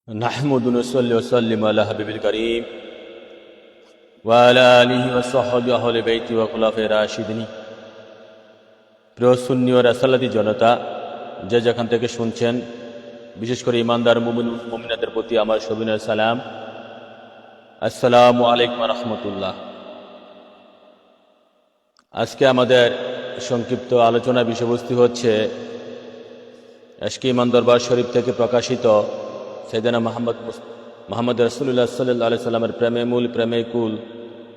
نحمد ونصلي وسلم على حبيب الكريم وعلى آله وصحبه أهل بيته وخلفائه রাশিদিন। প্রিয় সুন্নি ও রাসালাতি জনতা, যে যেখান থেকে শুনছেন, বিশেষ করে ইমানদার মুমিনাদের প্রতি আমার সবিনয় সালাম। আসসালামু আলাইকুম ওয়া রাহমাতুল্লাহ। আজকে আমাদের সংক্ষিপ্ত আলোচনা বিষয়বস্তু হচ্ছে আজকে ইমান দরবার শরীফ থেকে প্রকাশিত সাইয়েদনা মুহাম্মদ রাসূলুল্লাহ সাল্লাল্লাহু আলাইহি সাল্লামের প্রেমে মূল প্রেমে কুল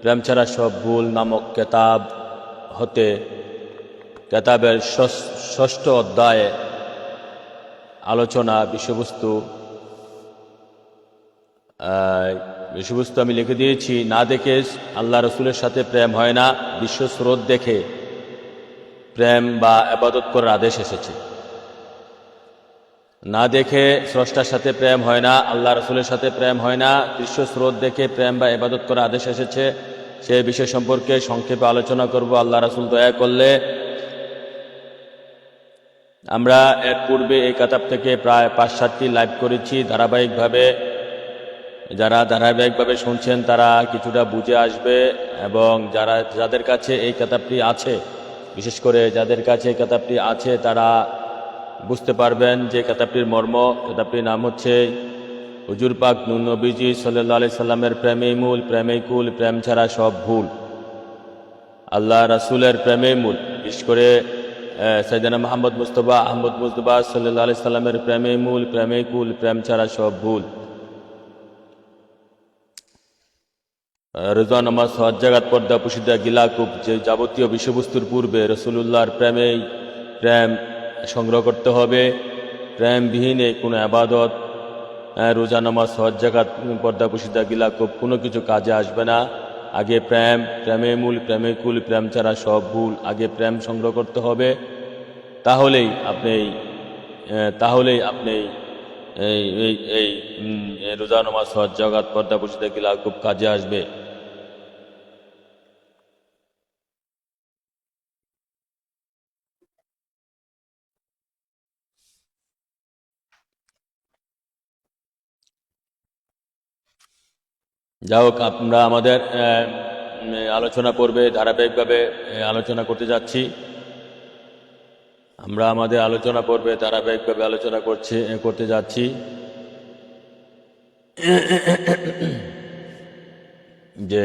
প্রেম ছাড়া সব ভুল নামক কিতাব হতে কিতাবের ষষ্ঠ অধ্যায়ে আলোচনা বিষয়বস্তু আমি লিখে দিয়েছি। না দেখে আল্লাহ রসুলের সাথে প্রেম হয় না, বিশ্ব স্রোত দেখে প্রেম বা ইবাদত করার আদেশ এসেছে। না দেখে স্রষ্টার সাথে প্রেম হয় না, আল্লাহ রসুলের সাথে প্রেম হয় না, দৃশ্য স্রোত দেখে প্রেম বা ইবাদত করার আদেশ এসেছে। সেই বিষয় সম্পর্কে সংক্ষেপে আলোচনা করব আল্লাহ রসুল দয়া করলে। আমরা এর পূর্বে এই কিতাব থেকে প্রায় ৫-৭টি লাইভ করেছি ধারাবাহিকভাবে। যারা ধারাবাহিকভাবে শুনছেন তারা কিছুটা বুঝে আসবে, এবং যাদের কাছে এই কিতাবটি আছে, বিশেষ করে যাদের কাছে এই কিতাবটি আছে তারা বুঝতে পারবেন যে কিতাবটির মর্ম। কিতাবটির নাম হচ্ছে হুজুর পাক নূর নবীজি সাল্লাল্লাহু আলাইহি সাল্লামের প্রেমেই মূল প্রেমেই কুল প্রেম ছাড়া সব ভুল। আল্লাহ রাসূলের প্রেমেই মূল, বিশেষ করে সাইয়েদনা মুহাম্মদ মুস্তাফা আহমদ মুজতবা সাল্লাল্লাহু আলাইহি সাল্লামের প্রেমেই মূল প্রেমেই কুল প্রেম ছাড়া সব ভুল। রোজা নামাজ, হজ, জাকাত, পর্দা, পুশিদা, গিলাকুব, যে যাবতীয় বিষয়বস্তুর পূর্বে রসুলুল্লাহর প্রেম সংগ্রহ করতে হবে। প্রেমবিহীনে কোনো আবাদত, রোজা নামাজ, হজ, জাকাত, পর্দা, পুশিদা, গিলাকুব কোনো কিছু কাজে আসবে না। আগে প্রেমে মূল প্রেমে কুল প্রেম ছাড়া সব ভুল। আগে প্রেম সংগ্রহ করতে হবে, তাহলেই আপনি এই রোজা নামাজ, হজ, জাকাত, পর্দা, পুশিদা, গিলাকুব কাজে আসবে। যা হোক, আমরা আমাদের আলোচনা পর্বে ধারাবাহিকভাবে আলোচনা করতে যাচ্ছি। করতে যাচ্ছি যে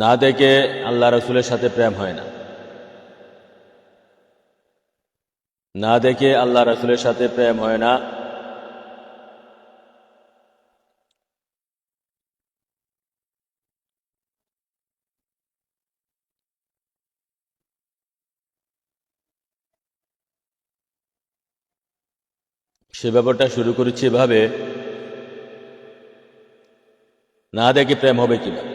না দেখে আল্লাহ রসুলের সাথে প্রেম হয় না। না দেখে আল্লাহ রসুলের সাথে প্রেম হয় না। সে ব্যাপারটা শুরু করেছি এভাবে, না দেখে প্রেম হবে কিভাবে?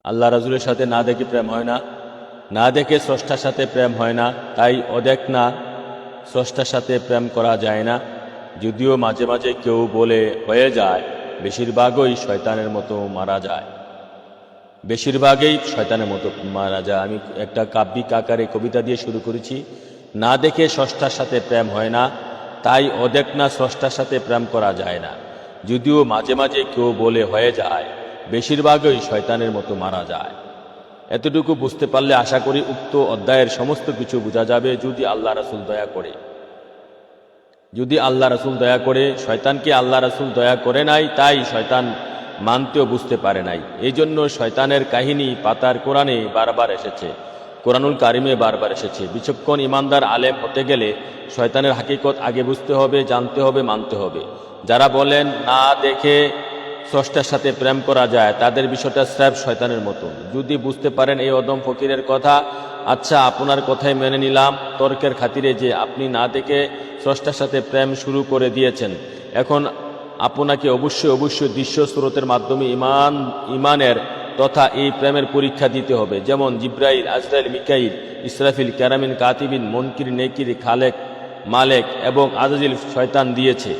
আল্লাহ রাসূলের সাথে না দেখে প্রেম হয় না, না দেখে স্রষ্টার সাথে প্রেম হয় না, তাই অদেখ না স্রষ্টার সাথে প্রেম করা যায় না। যদিও মাঝে মাঝে কেউ বলে হয়ে যায়, বেশিরভাগই শয়তানের মতো মারা যায়। আমি একটা কাব্যিক আকারে কবিতা দিয়ে শুরু করেছি। না দেখে স্রষ্টার সাথে প্রেম হয় না, তাই অদেখ না স্রষ্টার সাথে প্রেম করা যায় না। যদিও মাঝে মাঝে কেউ বলে হয়ে যায়, বেশিরভাগই শয়তানের মতো মারা যায়। এতটুকু বুঝতে পারলে আশা করি উক্ত অধ্যায়ের সমস্ত কিছু বোঝা যাবে, যদি আল্লাহ রাসূল দয়া করে। শয়তানকে আল্লাহ রাসূল দয়া করে নাই, তাই শয়তান মানতেও বুঝতে পারে নাই। এই জন্য শয়তানের কাহিনী পাতার কোরআনে বারবার এসেছে, কোরআনুল কারিমে বারবার এসেছে। বিচক্ষণ ইমানদার আলেম হতে গেলে শয়তানের হাকিকত আগে বুঝতে হবে, জানতে হবে, মানতে হবে। যারা বলেন না দেখে স্রষ্টার সাথে প্রেম করা যায়, তাদের বিষয়টা স্রেফ শয়তানের মতো। যদি বুঝতে পারেন এই অদম ফকিরের কথা, আচ্ছা আপনার কথাই মেনে নিলাম তর্কের খাতিরে যে আপনি না দেখে স্রষ্টার সাথে প্রেম শুরু করে দিয়েছেন। এখন আপনাকে অবশ্যই দৃশ্য স্রোতের মাধ্যমে ইমানের তথা এই প্রেমের পরীক্ষা দিতে হবে। যেমন জিব্রাইল, আজরাইল, মিকাইল, ইসরাফিল, কেরামিন, কাতিবিন, মুনকির, নেকির, খালেক, মালেক এবং আজাজিল শয়তান দিয়েছে।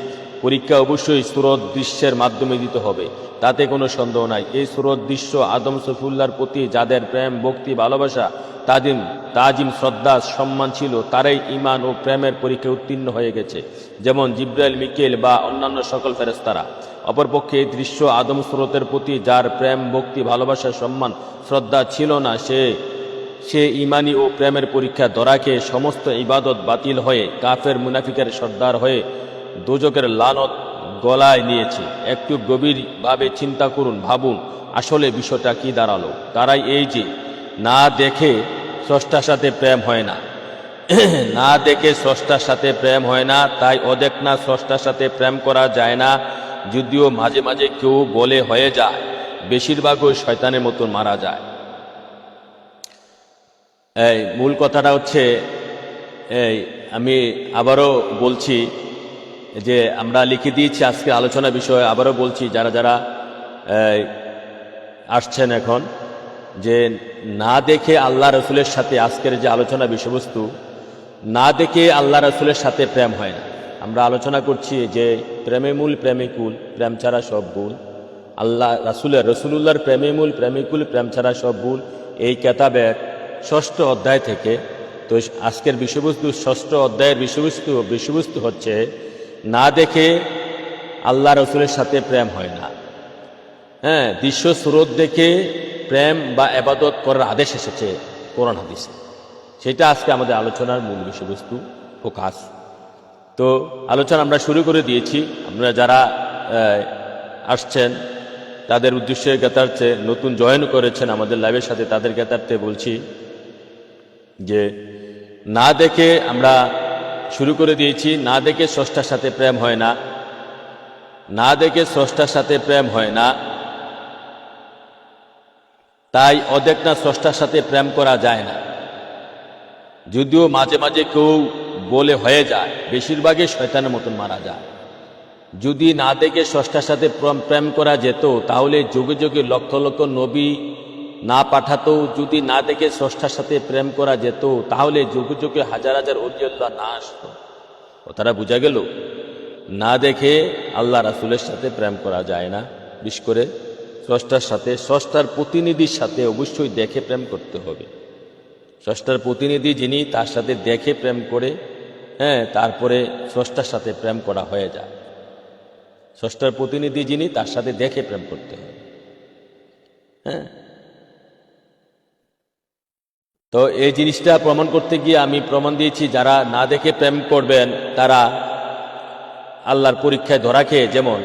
পরীক্ষা অবশ্যই সুরত দৃশ্যের মাধ্যমে দিতে হবে, তাতে কোনো সন্দেহ নাই। এই সুরত দৃশ্য আদম সফিউল্লাহর প্রতি যাদের প্রেম, ভক্তি, ভালোবাসা তাজিম তাজিম শ্রদ্ধা সম্মান ছিল, তারাই ঈমান ও প্রেমের পরীক্ষায় উত্তীর্ণ হয়ে গেছে, যেমন জিব্রাইল, মিকাইল বা অন্যান্য সকল ফেরেশতারা। অপরপক্ষে এই দৃশ্য আদম স্রোতের প্রতি যার প্রেম, ভক্তি, ভালোবাসা, সম্মান, শ্রদ্ধা ছিল না, সে ঈমানি ও প্রেমের পরীক্ষা ধরা খেয়ে সমস্ত ইবাদত বাতিল হয়ে কাফের মুনাফিকের সর্দার হয়ে দোজকের লানত গলায় নিয়েছে। একটু গভীরভাবে চিন্তা করুন, ভাবুন আসলে বিষয়টা কি দাঁড়ালো। তারাই এই যে না দেখে স্রষ্টার সাথে প্রেম হয় না, না দেখে স্রষ্টার সাথে প্রেম হয় না, তাই অদেখ না স্রষ্টার সাথে প্রেম করা যায় না। যদিও মাঝে মাঝে কেউ বলে হয়ে যায়, বেশিরভাগই শয়তানের মতন মারা যায়। এই মূল কথাটা হচ্ছে, আমি আবারও বলছি যে আমরা লিখে দিয়েছি আজকে আলোচনা বিষয়ে, আবারও বলছি যারা যারা আসছেন এখন, যে না দেখে আল্লাহ রসুলের সাথে, আজকের যে আলোচনা বিষয়বস্তু, না দেখে আল্লাহ রসুলের সাথে প্রেম হয় না। আমরা আলোচনা করছি যে প্রেমে মূল প্রেমিকুল, প্রেম ছাড়া সব ভুল। আল্লাহ রসুলুল্লাহর প্রেমে মূল প্রেমিকুল, প্রেম ছাড়া সব ভুল, এই কেতাবের 6ষ্ঠ অধ্যায় থেকে। তো আজকের বিষয়বস্তু 6ষ্ঠ অধ্যায়ের বিষয়বস্তু হচ্ছে না দেখে আল্লাহ রসুলের সাথে প্রেম হয় না। দৃশ্য স্রোত দেখে প্রেম বা ইবাদত করার আদেশ এসেছে কোরআন হাদিসে, সেটা আজকে আমাদের আলোচনার মূল বিষয়বস্তু, ফোকাস। তো আলোচনা আমরা শুরু করে দিয়েছি। আপনারা যারা আসছেন তাদের উদ্দেশ্যে জ্ঞাতার্থে, নতুন জয়েন করেছেন আমাদের লাইভের সাথে, তাদের জ্ঞাতার্থে বলছি যে না দেখে আমরা শুরু করে দিয়েছি, না দেখে স্রষ্টার সাথে প্রেম হয় না, না দেখে স্রষ্টার সাথে প্রেম হয় না, তাই অদেখ না স্রষ্টার সাথে প্রেম করা যায় না। যদিও মাঝে মাঝে কেউ বলে হয়ে যায়, বেশিরভাগই শয়তানের মতন মারা যায়। যদি না দেখে স্রষ্টার সাথে প্রেম করা যেত, তাহলে যুগে যুগে লক্ষ লক্ষ নবী না পাঠাতো। যদি না দেখে স্রষ্টার সাথে প্রেম করা যেত, তাহলে যুগে যুগে হাজার হাজার ওলিউল্লাহ না আসতো। কথাটা বোঝা গেল? না দেখে আল্লাহ রাসূলের সাথে প্রেম করা যায় না। বিশেষ করে স্রষ্টার সাথে, স্রষ্টার প্রতিনিধির সাথে অবশ্যই দেখে প্রেম করতে হবে। স্রষ্টার প্রতিনিধি যিনি, তার সাথে দেখে প্রেম করে তারপরে স্রষ্টার সাথে প্রেম করা হয়ে যায়। স্রষ্টার প্রতিনিধি যিনি, তার সাথে দেখে প্রেম করতে হবে। তো এই জিনিসটা প্রমাণ করতে গিয়ে আমি প্রমাণ দিয়েছি, যারা না দেখে প্রেম করবেন তারা আল্লাহর পরীক্ষায় ধরা খেয়ে, যেমন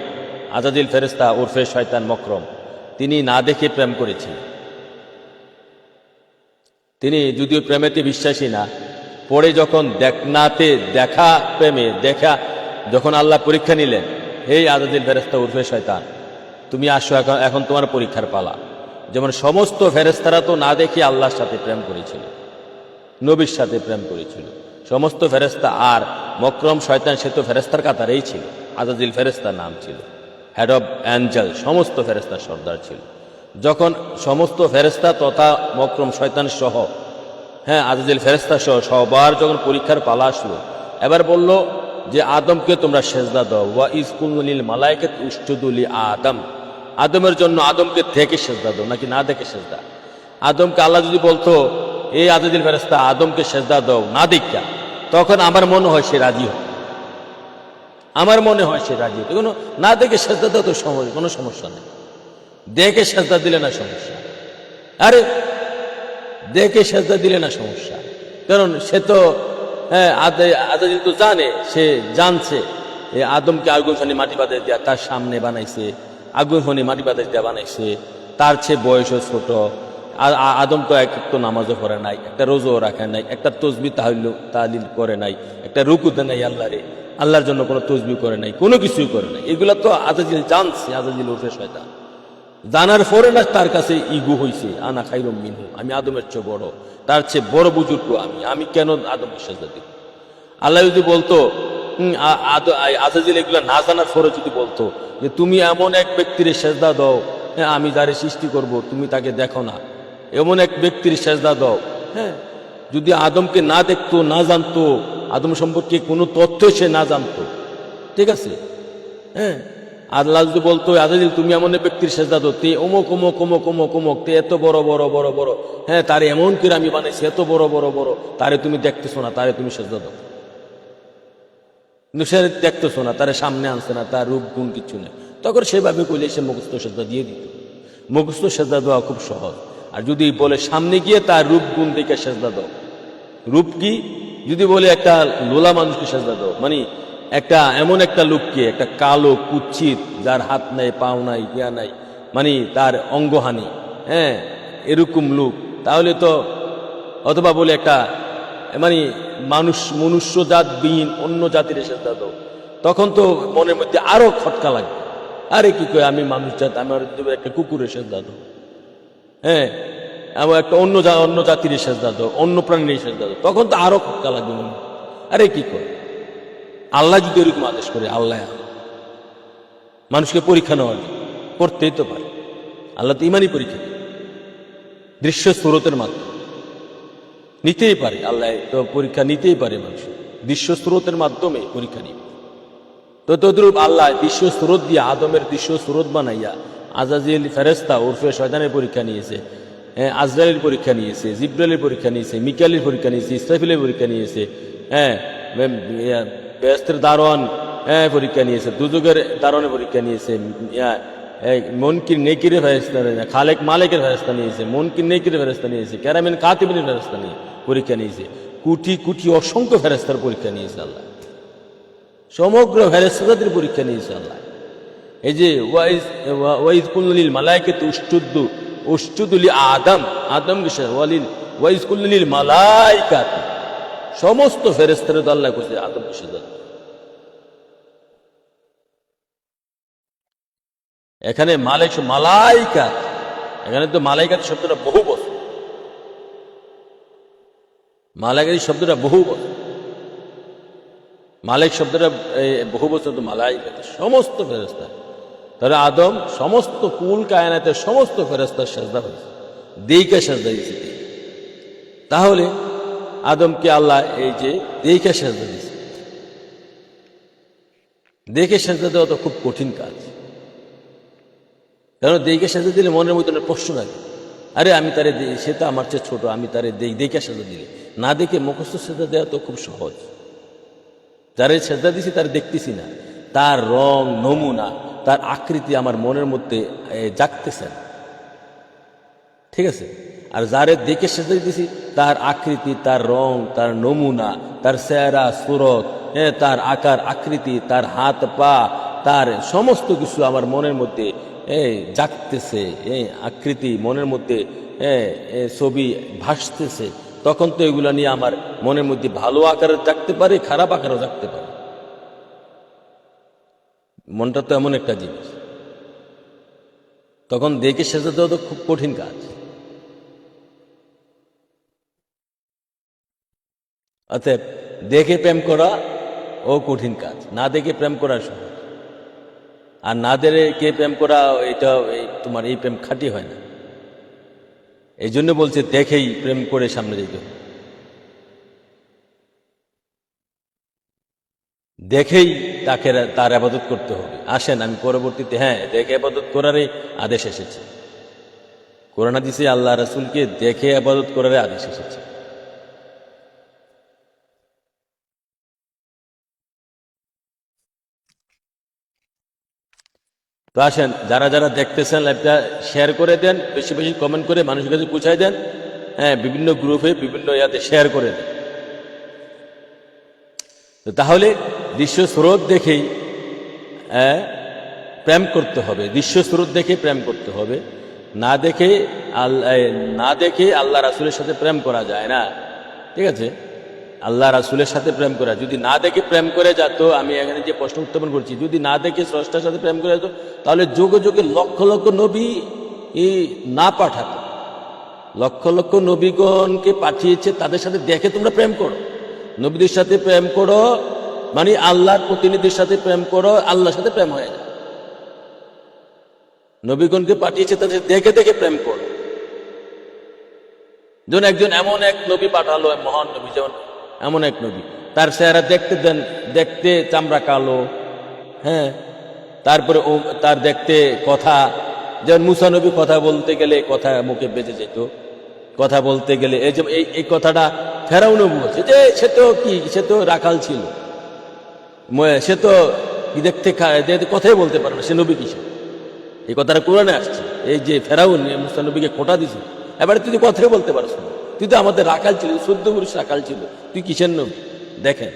আজাজিল ফেরেশতা উরফে শয়তান মকরম, তিনি না দেখে প্রেম করেছেন। তিনি যদিও প্রেমেতে বিশ্বাসী না, পরে যখন যখন আল্লাহ পরীক্ষা নিলেন, হেই আজাজিল ফেরেশতা উরফে শয়তান, তুমি আসো, এখন তোমার পরীক্ষার পালা। যেমন সমস্ত ফেরেশতারা তো না দেখে আল্লাহর সাথে প্রেম করেছিল, নবীর সাথে প্রেম করেছিল সমস্ত ফেরেশতা। আর মকরম শয়তান, সে তো ফেরেশতার কাতারেই ছিল, আজাজিল ফেরেশতার নাম ছিল, হেড অব অ্যাঞ্জেল, সমস্ত ফেরেশতার সর্দার ছিল। যখন সমস্ত ফেরেশতা তথা মকরম শয়তান সহ, আজাজিল ফেরেশতা সহ সবার যখন পরীক্ষার পালা আসলো, এবার বলল যে আদমকে তোমরা সেজদা দাও। ওয়া ইজ কুলনা লিল মালায়েকাতি উসজুদু লি আদম, আদমের জন্য আদমকে দেখে সেজদা দাও, নাকি না দেখে সেজদা। আদমকে আল্লাহ যদি বলতো এই আজাজিল ফেরেশতা আদমকে সেজদা দাও না দেখা, তখন আমার মনে হয় সে রাজি হয়, আমার মনে হয় সে রাজি হতো। কোনো না দেখে সেজদা দাও তো কোনো সমস্যা নেই, দেখে সেজদা দিলে না সমস্যা। আরে দেখে সেজদা দিলে না সমস্যা, কারণ সে তো আজাজিল তো জানে, সে জানছে আদমকে আগুন ফানি মাটি বাঁধে দেওয়া তার সামনে বানাইছে, আগুন ফানি মাটি বাঁধে দেওয়া বানাইছে, তার চেয়ে বয়সও ছোট। আদম তো এক তো নামাজও পড়ে নাই, একটা রোজও রাখে নাই, একটা তসবি তাহলিল করে নাই, একটা রুকু দেয় নাই আল্লাহর জন্য কোনো তসবি করে নাই, কোনো কিছুই করে নাই। এগুলা তো আজাজিল জানছে, আজাজিল উঠে শয়তান জানার পরে না তার কাছে ইগো হইছে, আনা খাইরুম মিনহু, আমি আদমের চেয়ে বড়, তার চেয়ে বড় বুজুর্গ আমি কেন আদমের সেজদা দিব। আল্লাহ যদি বলতো, আজাজিল এগুলা না জানার পরে যদি বলতো যে তুমি এমন এক ব্যক্তির সেজদা দাও, আমি যারে সৃষ্টি করব তুমি তাকে দেখো না, এমন এক ব্যক্তির সেজদা দাও। যদি আদমকে না দেখতো, না জানতো, আদম সম্পর্কে কোনো তথ্য সে না জানতো, ঠিক আছে, আল্লাহ যদি বলতো আজাজিল তুমি এমন এক ব্যক্তির সেজদা দাও, তে অমুক অমুক অমুক অমুক অমুক, তে এত বড় বড় বড় বড়, হ্যাঁ তারে এমন করে আমি বানাইছি, এত বড় বড় বড়, তারে তুমি দেখতেছো না, তারে তুমি সেজদা দাও। কিন্তু সে দেখতেছো না, তারে সামনে আনছে না, তার রূপ গুণ কিছু নেই। তখন সেভাবে কইলে সে মুখস্থ সেজদা দিয়ে দিত। মুখস্থ সেজদা দেওয়া খুব সহজ। আর যদি বলে সামনে গিয়ে তার রূপ গুণ দেখে সেজদা দাও, রূপ কি? যদি বলে একটা লোলা মানুষকে সেজদা দাও, মানে একটা এমন একটা লোককে, একটা কালো কুচ্ছিত, যার হাত নাই পাও নাই ইয়া নাই, মানে তার অঙ্গহানি, হ্যাঁ এরকম লোক, তাহলে তো, অথবা বলে একটা মানে মনুষ্য জাত বিহীন অন্য জাতির সেজদা দাও, তখন তো মনের মধ্যে আরো খটকা লাগবে। আরে কি কয়, আমি মানুষ জাত, আমার একটা কুকুরের সেজদা দাও, হ্যাঁ আমার একটা অন্য জাতির সেজদা দাও, অন্য প্রাণীর সেজদা দাও, তখন তো আরো খটকা লাগবে মনে। আরে কি কয়, আল্লাহ যদি এরকম আদেশ করে, আল্লাহ মানুষকে পরীক্ষা নেওয়ার করতেই তো পারে। আল্লাহ তো ইমানই পরীক্ষা দৃশ্য স্রোতের মাধ্যমে নিতেই পারে। আল্লাহ তো পরীক্ষা নিতেই পারে, মানুষ দৃশ্য স্রোতের মাধ্যমে পরীক্ষা নিবে। তো তদ্রূপ আল্লাহ দৃশ্য স্রোত দিয়ে, আদমের দৃশ্য স্রোত বানাইয়া আজাজিল ফেরেস্তা ওরফে শয়তানের পরীক্ষা নিয়েছে, আজরাইলের পরীক্ষা নিয়েছে, জিব্রাইলের পরীক্ষা নিয়েছে, মিকাইলের পরীক্ষা নিয়েছে, ইসরাফিলের পরীক্ষা নিয়েছে, হ্যাঁ বেহেশতের দারোয়ান পরীক্ষা নিয়েছে, দুজুগের দারোয়ানের পরীক্ষা নিয়েছে, মনকির নেকির ফেরেশতা, খালেক মালিকের ফেরেশতা নিয়েছে, মনকির নেকির ফেরেশতা নিয়েছে, কেরামিন কাতিবিনের ফেরেশতা নিয়ে পরীক্ষা নিয়েছে, কোটি কোটি অসংখ্য ফেরেশতার পরীক্ষা নিয়েছে আল্লাহ, সমগ্র ফেরেশতাদের পরীক্ষা নিয়েছে আল্লাহ। এই যে ওয়াইজ কুল্লিল মালাইকাতু উসজুদু লি আদম, আদমকে ওয়াইজ কুল্লিল মালাইকাতু, সমস্ত ফেরেশতারা তো আল্লাহ কইছে আদমকে সেজদা। এখানে মালাইকা, এখানে তো মালাইকাত শব্দটা বহু বছর, মালাইকাত শব্দটা বহু বছর, মালিক শব্দটা বহু বছর, তো মালাইকাত সমস্ত ফেরেশতা। তাহলে আদম সমস্ত কুল কায়নাতের সমস্ত ফেরেশতার সেজদা হয়েছে, দেইকা সেজদা দিয়েছে। তাহলে আদমকে আল্লাহ এই যে দেইকা সেজদা দিয়েছে, দেখে সেজদা দেওয়া তো খুব কঠিন কাজ। কারণ দেখে সেজদা দিলে মনের মধ্যে প্রশ্ন লাগে, আরে আমি তারে, সে তো আমার চেয়ে ছোট, আমি তারে দেখে সেজদা দিলে, না দেখে মুখস্থ সেজদা দেওয়া তো খুব সহজ। যারে সেজদা দিছি তার দেখতেছি না, তার রং নমুনা, তার আকৃতি আমার মনের মধ্যে জাগতেছে না, ঠিক আছে। আর যারে দেখে সেজদা দিছি তার আকৃতি, তার রং, তার নমুনা, তার চেহারা সুরত, তার আকার আকৃতি, তার হাত পা, তার সমস্ত কিছু আমার মনের মধ্যে জাগতেছে, আকৃতি মনের মধ্যে ছবি ভাসতেছে, তখন তো এগুলা নিয়ে আমার মনের মধ্যে ভালো আকারে জাগতে পারে, খারাপ আকারেও জাগতে পারে। মনটা তো এমন একটা জিনিস, তখন দেখে সেজদা দেওয়া তো খুব কঠিন কাজ। অতএব দেখে প্রেম করা ও কঠিন কাজ, না দেখে প্রেম করা সহজ। আর না দেখে প্রেম করা, এটা তোমার এই প্রেম খাঁটি হয় না। এই জন্য বলছে দেখেই প্রেম করে সামনে যেতে হবে, দেখেই তার আবাদত করতে হবে। আসেন আমি পরবর্তীতে, দেখে আবাদত করারই আদেশ এসেছে, কোরআন হাদিসে আল্লাহ রাসূলকে দেখে আবাদত করারই আদেশ এসেছে। তো আসেন, যারা যারা দেখতেছেন লাইভটা শেয়ার করে দেন, বেশি বেশি কমেন্ট করে মানুষের কাছে পৌঁছায় দেন, বিভিন্ন গ্রুপে বিভিন্ন ইয়াতে শেয়ার করে দেন। তো তাহলে দৃশ্য স্রোত দেখেই প্রেম করতে হবে, দৃশ্য স্রোত দেখে প্রেম করতে হবে, না দেখে আল্লাহ রাসূলের সাথে প্রেম করা যায় না, ঠিক আছে। আল্লাহ রাসূলের সাথে প্রেম করা, যদি না দেখে প্রেম করে যেত, আমি এখানে যে প্রশ্ন উত্থাপন করছি, যদি না দেখে স্রষ্টার সাথে প্রেম করে যেত, তাহলে যুগে যুগে লক্ষ লক্ষ নবী না পাঠাতো, লক্ষ লক্ষ নবীগণকে পাঠিয়েছে, তাদের সাথে দেখে তোমরা প্রেম করো, নবীদের সাথে প্রেম করো, মানে আল্লাহর প্রতিনিধির সাথে প্রেম করো, আল্লাহর সাথে প্রেম হয়ে যায়। নবীগণকে পাঠিয়েছে, তাদের দেখে দেখে প্রেম করো। যেমন একজন এমন এক নবী পাঠালো, মহান নবী, যেমন এমন এক নবী, তার চেহারা দেখতে চামড়া কালো, তারপরে তার দেখতে কথা, যেমন মুসা নবী কথা বলতে গেলে কথা মুখে বেজে যেত, কথা বলতে গেলে এই যে এই কথাটা ফেরাউনও বলছে যে সে তো রাখাল ছিল, সে তো দেখতে কথাই বলতে পারে না, সে নবী কিসে? এই কথাটা কোরআনে আসছে। এই যে ফেরাউন মুসা নবীকে খোঁটা দিছে, এবারে তুই কথাই বলতে পারছ না, তুই তো আমাদের রাখাল ছিল, 14 পুরুষ রাখাল ছিল, তুই কিসের নবী? দেখেন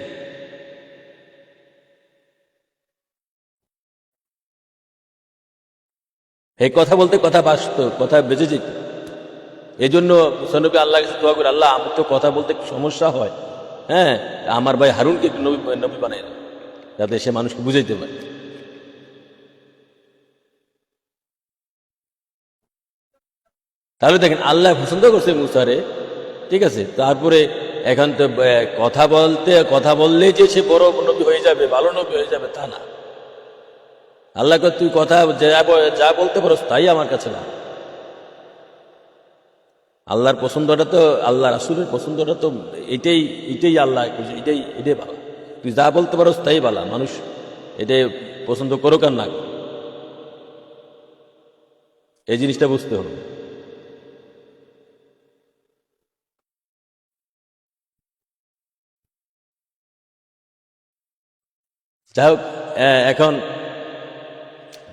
এই কথা বলতে কথা বাসত, কথা বেঁচে যেত। এই জন্য মুসা নবী আল্লাহ কাছে দোয়া করে, আল্লাহ আমার তো কথা বলতে একটু সমস্যা হয়, হ্যাঁ আমার ভাই হারুনকে একটু নবী বানাই দাও, যাতে সে মানুষকে বুঝাইতে পারে। তাহলে দেখেন আল্লাহ পছন্দ করছে মুসারে, ঠিক আছে। তারপরে এখন তো কথা বললেই যে সে বড় নবী হয়ে যাবে, ভালো নবী হয়ে যাবে, তা না। আল্লাহ তুই কথা যা বলতে পারো তাই আমার কাছে না। আল্লাহর পছন্দটা তো, আল্লাহ রাসূলের পছন্দটা তো এটাই আল্লাহ, এটাই ভালো। তুই যা বলতে পারো তাই ভালো, মানুষ এটাই পছন্দ করুক আর না, এই জিনিসটা বুঝতে হবে। যাই হোক, এখন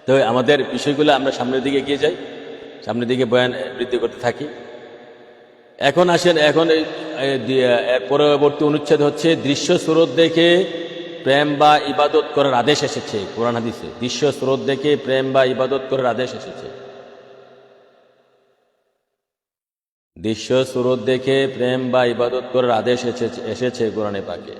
তো আমাদের বিষয়গুলো আমরা সামনের দিকে এগিয়ে যাই, সামনের দিকে বয়ান বৃদ্ধি করতে থাকি। এখন আসেন, এখন পরবর্তী অনুচ্ছেদ হচ্ছে দৃশ্য স্রোত দেখে প্রেম বা ইবাদত করার আদেশ এসেছে কোরআন হাদিসে। দৃশ্য স্রোত দেখে প্রেম বা ইবাদত করার আদেশ এসেছে। দৃশ্য স্রোত দেখে প্রেম বা ইবাদত করার আদেশ এসেছে কোরআনে পাকে।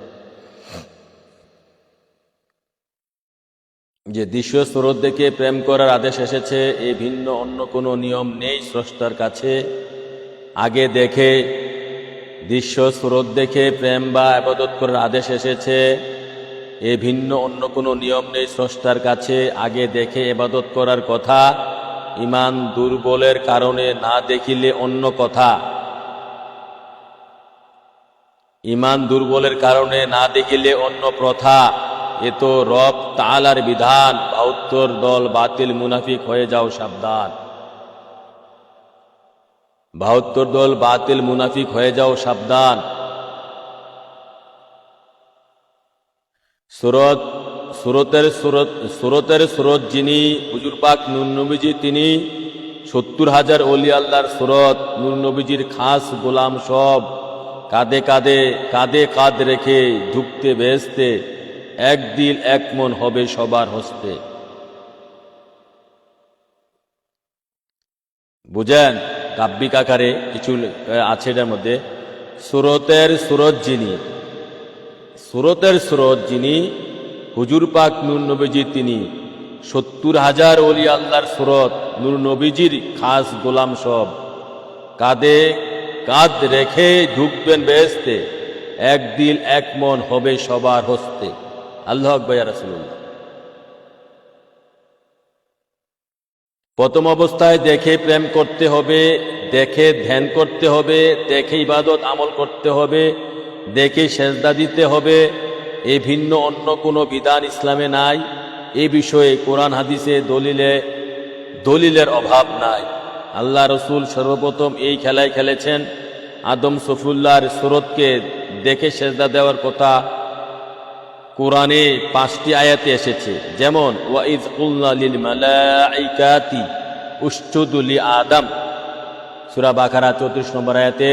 যে দৃশ্য স্রোত দেখে প্রেম করার আদেশ এসেছে, এ ভিন্ন অন্য কোনো নিয়ম নেই স্রষ্টার কাছে। আগে দেখে দৃশ্য স্রোত দেখে প্রেম বা ইবাদত করার আদেশ এসেছে, এ ভিন্ন অন্য কোনো নিয়ম নেই স্রষ্টার কাছে। আগে দেখে ইবাদত করার কথা, ইমান দুর্বলের কারণে না দেখিলে অন্য কথা। ইমান দুর্বলের কারণে না দেখিলে অন্য প্রথা। এ তো রব তাআলার বিধান, ৭২ দল বাতিল মুনাফিক হয়ে যাও সাবধান। ৭২ দল বাতিল মুনাফিক হয়ে যাও সাবধান। সুরতের সুরত যিনি, হুজুর পাক নূর নবীজি তিনি। ৭০,০০০ ওলি আল্লাহর সুরত, নূর নবীজির খাস গোলাম সব। কাঁধে কাঁধ রেখে ঢুকতে বেহেশতে, এক দিল এক মন হবে সবার হস্তে। বুঝেন, কাব্যিক আকারে কিছু আছে এটার মধ্যে। সুরতের সুরত যিনি, হুজুর পাক নূর নবীজি তিনি। ৭০,০০০ ওলি আল্লাহর সুরত, নূর নবীজির খাস গোলাম সব। কাঁধে কাঁধ রেখে ঢুকবেন বেহেশতে, এক দিল এক মন হবে সবার হস্তে। আল্লাহু আকবার ইয়া রাসূলুল্লাহ। প্রথম অবস্থায় দেখে প্রেম করতে হবে, দেখে ধ্যান করতে হবে, দেখে ইবাদত আমল করতে হবে, দেখে সেজদা দিতে হবে। এ ভিন্ন অন্য কোনো বিধান ইসলামে নাই। এ বিষয়ে কোরআন হাদিসে দলিলের অভাব নাই। আল্লাহ রসুল সর্বপ্রথম এই খেলায় খেলেছেন। আদম সফুল্লাহর সুরতকে দেখে সেজদা দেওয়ার কথা কোরআনে 5টি আয়াতে এসেছে। যেমন ওয়াইজ কুলনা লিল মালাইকাতি উসজুদু লি আদম, সূরা বাকারা 34 নম্বর আয়াতে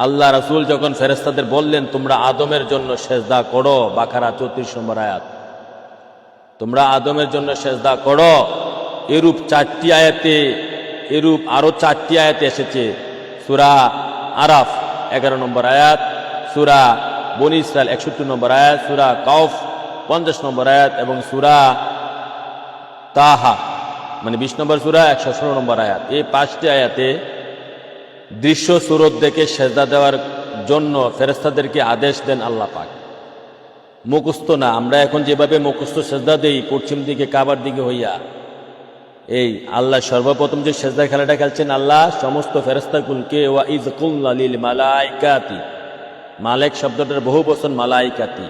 আল্লাহ রাসূল যখন ফেরেশতাদের বললেন তোমরা আদমের জন্য সেজদা করো, বাকারা 34 নম্বর আয়াত, তোমরা আদমের জন্য সেজদা করো। এরূপ আরো 4টি আয়াতে এসেছে। সূরা আরাফ 11 নম্বর আয়াত, সূরা বনী ইসরাইল 61 নম্বর আয়াত, সূরা কাউফ 50 নম্বর আয়াত এবং সূরা তাহা 20 নম্বর সূরা 116 নম্বর আয়াত। এই 5টি আয়াতে দৃশ্য সুরত দেখে সেজদা দেওয়ার জন্য ফেরেশতাদেরকে আদেশ দেন আল্লাহ পাক। মুখস্থ না, আমরা এখন যেভাবে মুখস্থ সেজদা দেই পশ্চিম দিকে কাবার দিকে হইয়া, এই আল্লাহ সর্বপ্রথম যে সেজদা খেলাটা খেলছেন, আল্লাহ সমস্ত ফেরেশতাকুলকে ওয়াইজ কুলনা লিল মালাইকাতি, মালেক শব্দটার বহু বচন মালাইকাতি,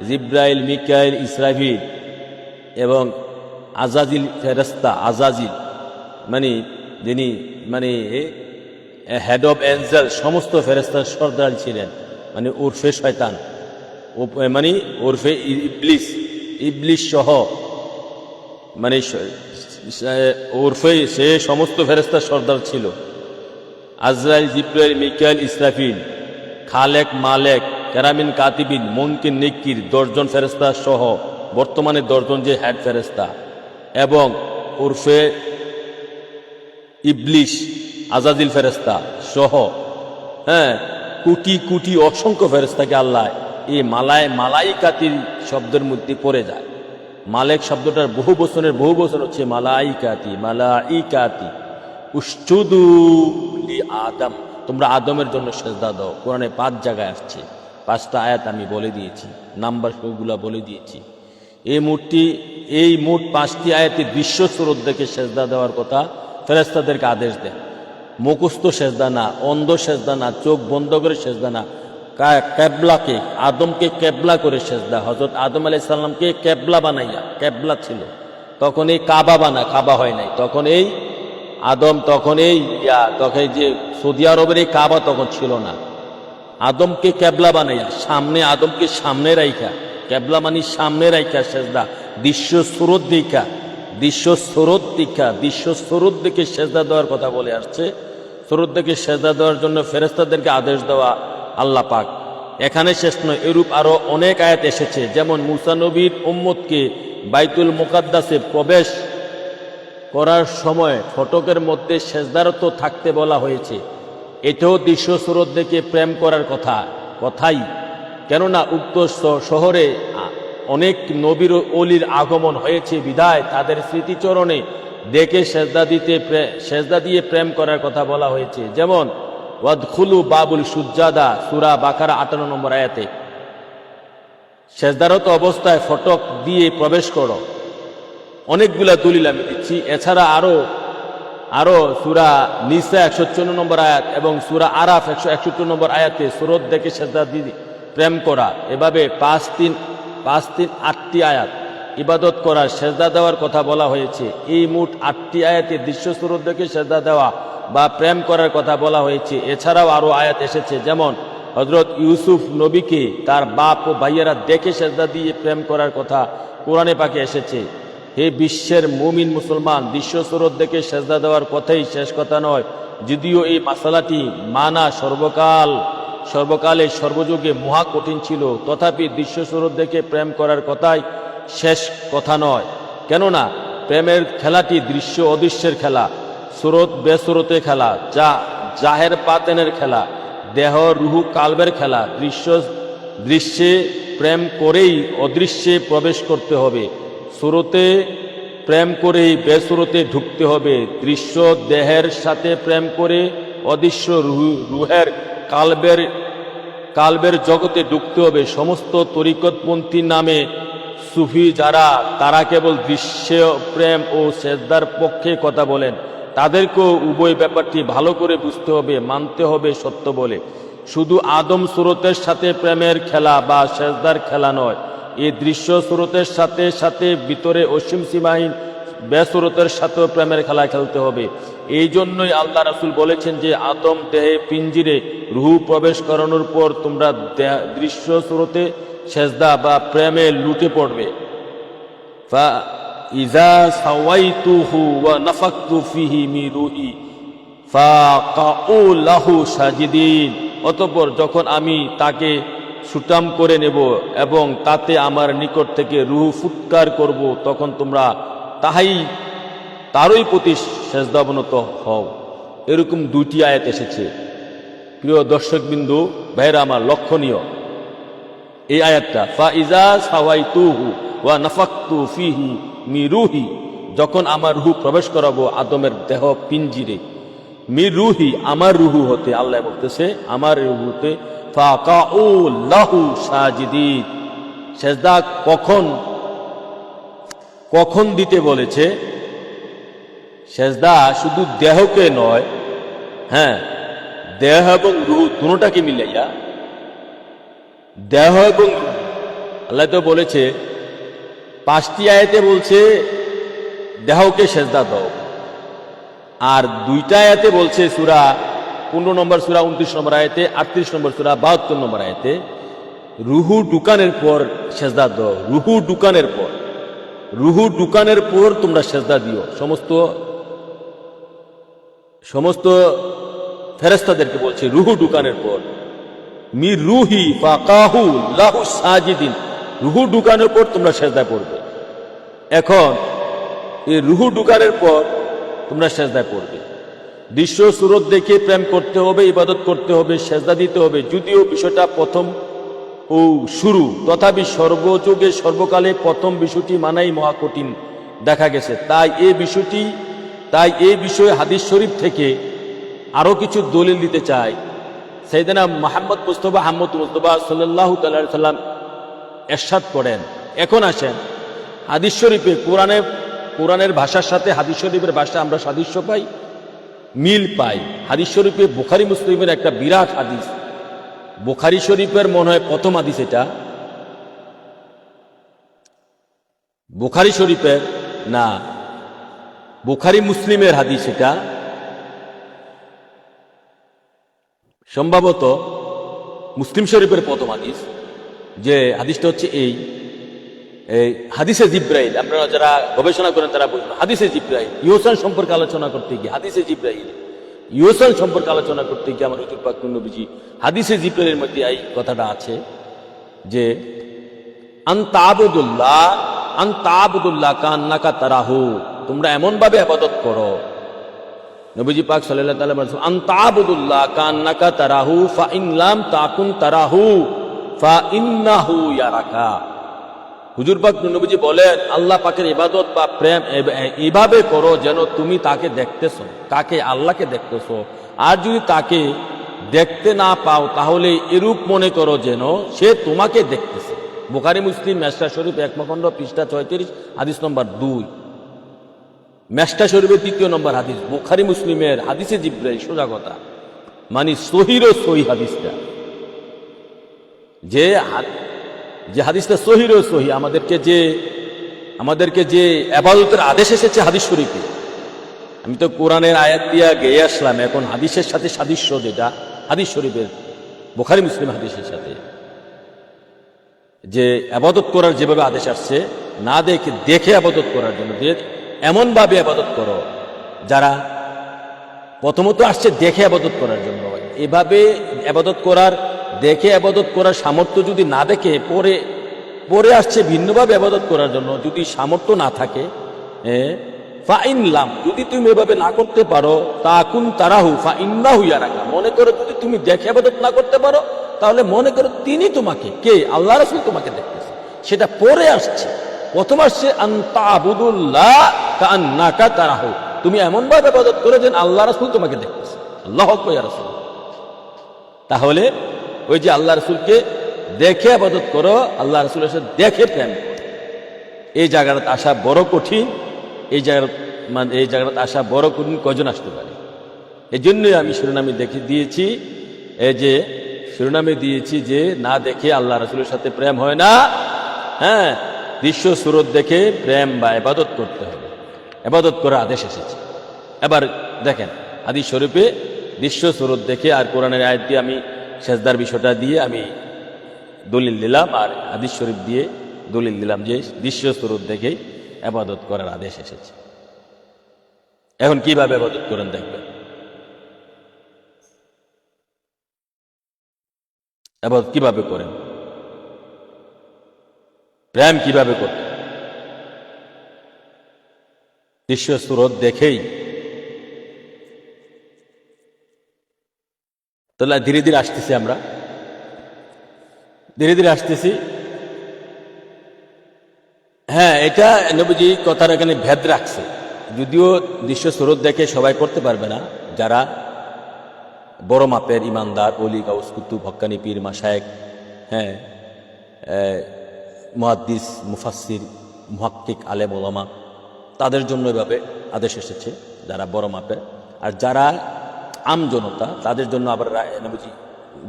জিব্রাইল, মিকাইল, ইসরাফিল এবং আজাজিল ফেরেস্তা, আজাজিল মানে যিনি মানে হেড অফ এঞ্জেল, সমস্ত ফেরেস্তার সর্দার ছিলেন, মানে উর্ফে শয়তান, মানে উর্ফে ইবলিস, ইবলিস সহ মানে উর্ফে সে সমস্ত ফেরেস্তার সর্দার ছিল। আজরাইল, জিব্রাইল, মিকাইল, ইসরাফিল, খালেক, মালেক, কেরামিন, কাতিবিন, মুনকির, নিকির 10 জন ফেরেস্তা সহ বর্তমানে 10 জন যে হেড ফেরেস্তা, এবং উর্ফে ইবলিশ আজাজিল ফেরেস্তা সহ কোটি কোটি অসংখ্য ফেরেস্তাকে আল্লাহ এই মালাইকাতির শব্দের মধ্যে পড়ে যায়। মালেক শব্দটার বহু বচন হচ্ছে মালাইকাতি, মালাইকাতি। উসজুদু লি আদম, তোমরা আদমের জন্য সেজদা দাও। কোরআনে 5 জায়গায় আসছে, 5টা আয়াত আমি বলে দিয়েছি, নাম্বার সবগুলা বলে দিয়েছি। এই মোট 5টি আয়াতে দৃশ্য সুরত দেখে সেজদা দেওয়ার কথা ফেরেশতাদেরকে আদেশ দেন। মুখস্থ সেজদা না, অন্ধ সেজদা না, চোখ বন্ধ করে সেজদা না, কেবলাকে, আদমকে কেবলা করে সেজদা। হযরত আদম আলাইহিস সালামকে কেবলা বানাইয়া, কেবলা ছিল তখন, এই কাবা কাবা হয় নাই তখন, এই আদম তখন তখন যে সৌদি আরবের এই কাবা তখন ছিল না। আদমকে কেবলা বানাইয়া সামনে, আদমকে সামনে রাইখা, কেবলা মানে সামনে রাইখা সেজদা, দৃশ্য সুরত দেখা, দৃশ্য সুরত দেখে সেজদা দেওয়ার কথা বলে আসছে। সুরত দেখে সেজদা দেওয়ার জন্য ফেরেশতাদেরকে আদেশ দেওয়া আল্লাহ পাক। এখানে শেষ নয়, এরূপ আরো অনেক আয়াত এসেছে। যেমন মুসা নবীর উম্মতকে বাইতুল মুকাদ্দাসে প্রবেশ করার সময় ফটকের মধ্যে সেজদারত থাকতে বলা হয়েছে। এটাও দৃশ্য সুরত দেখে প্রেম করার কথাই, কেননা উক্ত শহরে অনেক নবীর অলির আগমন হয়েছে বিধায় তাদের স্মৃতিচরণে দেখে সেজদা দিয়ে প্রেম করার কথা বলা হয়েছে। যেমন ওয়াদখুলু বাবুল সুজ্জাদা, সূরা বাকারা 58 নম্বর আয়াতে সেজদারত অবস্থায় ফটক দিয়ে প্রবেশ করো। অনেকগুলা দলিল আমি দিচ্ছি। এছাড়া আরো সূরা নিসা 154 নম্বর আয়াত এবং সূরা আরাফ 161 নম্বর আয়াতে সুরত দেখে সেজদা দিয়ে প্রেম করা। এভাবে 8টি আয়াত ইবাদত করার, সেজদা দেওয়ার কথা বলা হয়েছে। এই মোট 8টি আয়াতে দৃশ্য সুরত দেখে সেজদা দেওয়া বা প্রেম করার কথা বলা হয়েছে। এছাড়াও আরো আয়াত এসেছে, যেমন হযরত ইউসুফ নবীকে তার বাপ ও ভাইয়েরা দেখে সেজদা দিয়ে প্রেম করার কথা কোরআনে পাকে এসেছে। হে বিশ্বের মুমিন মুসলমান, দৃশ্য সুরত দেখে সেজদা দেওয়ার কথাই শেষ কথা নয়। যদিও এই মাসালাটি মানা সর্বকালে সর্বযুগে মহা কঠিন ছিল, তথাপি দৃশ্য সুরত দেখে প্রেম করার কথাই শেষ কথা নয়। কেননা প্রেমের খেলাটি দৃশ্য অদৃশ্যের খেলা, সুরত বেসুরতের খেলা, জাহের পাতেনের খেলা, দেহ রুহু কালবের খেলা। দৃশ্যে প্রেম করেই অদৃশ্যে প্রবেশ করতে হবে, সুরতে প্রেম করেই বেসুরতে ঢুকতে হবে। দৃশ্য দেহের সাথে প্রেম করে অদৃশ্য রুহের কালবের জগতে ঢুকতে হবে। সমস্ত তরিকতপন্থী নামে সুফি যারা, তারা কেবল দৃশ্য প্রেম ও সেজদার পক্ষে কথা বলেন। তাদেরকেও উভয় ব্যাপারটি ভালো করে বুঝতে হবে, মানতে হবে সত্য বলে। শুধু আদম সুরতের সাথে প্রেমের খেলা বা সেজদার খেলা নয়, এই দৃশ্য সুরতের সাথে সাথে ভিতরে অসীম সীমাহীন বেসুরতের সাথেও প্রেমের খেলা খেলতে হবে। এই জন্যই আল্লাহ রাসূল বলেছেন যে আদম দেহে পিঞ্জিরে রুহু প্রবেশ করানোর পর তোমরা দৃশ্য সুরতে সেজদা বা প্রেমে লুটে পড়বে। ইযা সাওয়াইতুহু ওয়া নাফাকতু ফিহি মিন রূহি ফাকাউ লাহু সাজিদিন, অতঃপর যখন আমি তাকে সুটাম করে নেব এবং তাতে আমার নিকট থেকে রূহ ফুৎকার করব, তখন তোমরা তারই প্রতি সেজদাবনত হও। এরকম 2টি আয়াত এসেছে। প্রিয় দর্শকবিন্দু, ভাইরা আমার, লক্ষণীয় এই আয়াতটা, ফাইজা সাওয়াইতুহু ওয়া নাফাকতু ফিহি মিন রূহি, যখন আমার রূহ প্রবেশ করাবো আদমের দেহ পিঞ্জিরে, মিন রূহি, আমার রূহ হতে, আল্লাহ বলতেছে আমার রূহ হতে, ফাকাউ লাহু সাজিদিন। সেজদা কখন দিতে বলেছে? সেজদা শুধু দেহকে নয়, দেহ এবং রূহ দুটোটাকে মিলাইয়া, দেহ এবং আল্লাহ তো বলেছে 5টি আয়াতে বলছে দেহকে সেজদা দাও। আর দুইটা আয়াতে বলছে সূরা 15 নম্বর সূরা 29 নম্বর আয়াতে, 38 নম্বর সূরা 72 নম্বর আয়াতে রুহু ঢুকানোর পর সেজদা দাও। রুহু ঢুকানোর পর তোমরা সেজদা দিও। সমস্ত ফেরেশতাদেরকে বলছে রুহু ঢুকানোর পর, মি রুহি ফাকাহু লাহু সাজিদিন, রুহু ঢুকানোর পর তোমরা সেজদা করবে। এখন এই রুহু ঢুকানোর পর তোমরা সেজদা করবে। দৃশ্য সুরত দেখে প্রেম করতে হবে, ইবাদত করতে হবে, সেজদা দিতে হবে। যদিও বিষয়টা প্রথম ও শুরু, তথাপি সর্বযুগে সর্বকালে প্রথম বিষয়টি মানাই মহাকঠিন দেখা গেছে। তাই এই বিষয়ে হাদিস শরীফ থেকে আরো কিছু দলিল দিতে চাই। সাইয়েদনা মুহাম্মদ মুস্তাফা সাল্লাল্লাহু তাআলা সাল্লাম ইরশাদ করেন। এখন আসেন হাদিস শরীফে, কোরআনের ভাষার সাথে হাদিস শরীফের ভাষা আমরা সাদৃশ্য পাই, মিল পাই। হাদিস শরীফে বুখারী মুসলিমের একটা বিরাট হাদিস, বুখারী শরীফের মনে হয় প্রথম হাদিস এটা, বুখারী শরীফের না, বুখারী মুসলিমের হাদিস এটা, সম্ভবত মুসলিম শরীফের প্রথম হাদিস। যে হাদিসটা হচ্ছে এই হাদিসে জিব্রাইল, আপনারা যারা গবেষণা করেন তারা বুঝবেন। হাদিসে জিব্রাইল ইহসান সম্পর্কে আলোচনা করতে গিয়ে, হাদিসে জিব্রাইল ইহসান সম্পর্কে আলোচনা করতে গিয়ে আমার হুজুর পাক নবীজি হাদিসে জিব্রাইলের মধ্যে এই কথাটা আছে যে আনতা আবুদুল্লাহ কান্নাকা তারাহু, তোমরা এমন ভাবে ইবাদত করো। নবীজি পাক সাল্লাল্লাহু আলাইহি ওয়াসাল্লাম আনতা আবুদুল্লাহ কান্নাকা তারাহু ফা ইন লাম তাকুন তারাহু ফা ইন্নাহু ইয়ারাকা। হুজুর পাক নবীজি বলেন, আল্লাহ পাকের ইবাদত বা প্রেম এইভাবে করো যেন তুমি তাকে দেখতেছো। কাকে? আল্লাহকে দেখতেছো। আর যদি তাকে দেখতে না পাও তাহলে এরূপ মনে করো যেন সে তোমাকে দেখতেছে। বুখারী মুসলিম মেশকা শরীফ 1 খণ্ড পৃষ্ঠা 36 হাদিস নম্বর 2, মেশকা শরীফের 3 নম্বর হাদিস, বুখারী মুসলিমের হাদিসে জিব্রাইল, সোজা কথা, মানে সহিহ হাদিসটা, যে হাদিসটা সহি, আমাদেরকে যে ইবাদতের আদেশ এসেছে হাদিস শরীফে। আমি তো কোরআনের আয়াত দিয়া গেয়ে আসলাম, এখন হাদিসের সাথে সাদৃশ্য যেটা হাদিস শরীফের বুখারী মুসলিম হাদিসের সাথে, যে ইবাদত করার যেভাবে আদেশ আসছে, না দেখে ইবাদত করার জন্য, এমন ভাবে ইবাদত করো। যারা প্রথমত আসছে দেখে ইবাদত করার জন্য, এভাবে ইবাদত করার, দেখে ইবাদত করার সামর্থ্য যদি না দেখে পরে আসছে ভিন্নভাবে ইবাদত করার জন্য, যদি সামর্থ্য না থাকে, ফা ইন লাম, যদি তুমি এভাবে না করতে পারো, তাকুন তারাহু ফা ইন্নাহু ইয়ারাকা, মনে করো যদি তুমি দেখে ইবাদত না করতে পারো তাহলে মনে করো তিনি তোমাকে, কে? আল্লাহ রাসূল তোমাকে দেখতেছে। সেটা পরে আসছে, প্রথম আসছে আনতা আবুদুল্লাহ কান্নাকা তারাহু, তুমি এমন ভাবে ইবাদত করো যেন আল্লাহ রাসূল তোমাকে দেখতেছে। আল্লাহু আকবার ইয়া রাসূল। তাহলে ওই যে আল্লাহ রাসূলকে দেখে ইবাদত করো, আল্লাহ রাসূলের সাথে দেখে প্রেম করো। এই জায়গাটা আসা বড় কঠিন, এই জায়গাটা আসা বড় কঠিন। কজন আসতে পারে? এই জন্যই আমি শিরোনামে দিয়েছি যে না দেখে আল্লাহ রাসূলের সাথে প্রেম হয় না। হ্যাঁ, দৃশ্য সুরত দেখে প্রেম বা ইবাদত করতে হবে, ইবাদত করার আদেশ এসেছে। এবার দেখেন হাদিস শরীফে দৃশ্য সুরত দেখে আর কোরআনের আয়াত দিয়ে আমি সেজদার বিষয়টা দিয়ে আমি দলিল দিলাম, আর হাদিস শরীফ দিয়ে দলিল দিলাম যে দৃশ্য সুরত দেখেই ইবাদত করার আদেশ এসেছে। এখন কিভাবে ইবাদত করেন দেখবেন, ইবাদত কিভাবে করেন, প্রেম কিভাবে করতেন, দৃশ্য সুরত দেখেই। তাহলে ধীরে ধীরে আসতেছি, আমরা ধীরে ধীরে আসতেছি। হ্যাঁ, এটা নবীজি কথার এখানে ভেদ রাখছে। যদিও দৃশ্য সুরত দেখে সবাই করতে পারবে না, যারা বড় মাপের ইমানদার, ওলি, গাউস, কুতুব, হক্কানি, পীর, মাশায়েখ, হ্যাঁ, মুহাদ্দিস, মুফাসসির, মুহাক্কিক, আলেম, ওলামা, তাদের জন্য এভাবে আদেশ এসেছে, যারা বড় মাপের। আর যারা আম জনতা, তাদের জন্য আবার নবীজি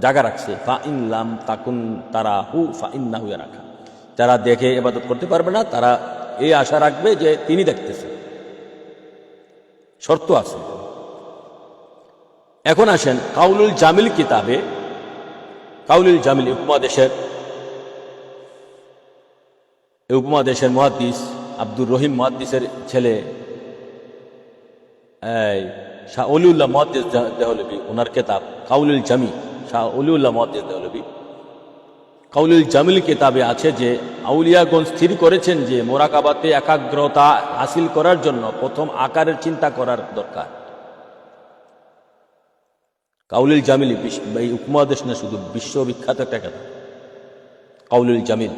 জায়গা রাখছে, ফা ইন লাম তাকুন তারাহু ফা ইন্নাহু ইয়ারাকা। যারা দেখে ইবাদত করতে পারবে না তারা এই আশা রাখবে যে তিনি দেখতেছে, শর্ত আছে। এখন আসেন কাউলুল জামিল কিতাবে, কাউলুল জামিল উপমহাদেশের মুহাদ্দিস আব্দুর রহিম মুহাদ্দিসের ছেলে শাহ অলিউল্লাহ মুহাদ্দিস দেহলভী, ওনার কিতাব কাউলুল জামি, শাহ অলিউল্লাহ মুহাদ্দিস দেহলভী কাউলুল জামিল কিতাবে আছে যে আউলিয়াগণ স্থির করেছেন যে মোরাকাবাতে একাগ্রতা হাসিল করার জন্য প্রথম আকারের চিন্তা করার দরকার। কাউলুল জামিল এই উপমহাদেশ না, শুধু বিশ্ববিখ্যাত একটা কথা কাউলুল জামিল,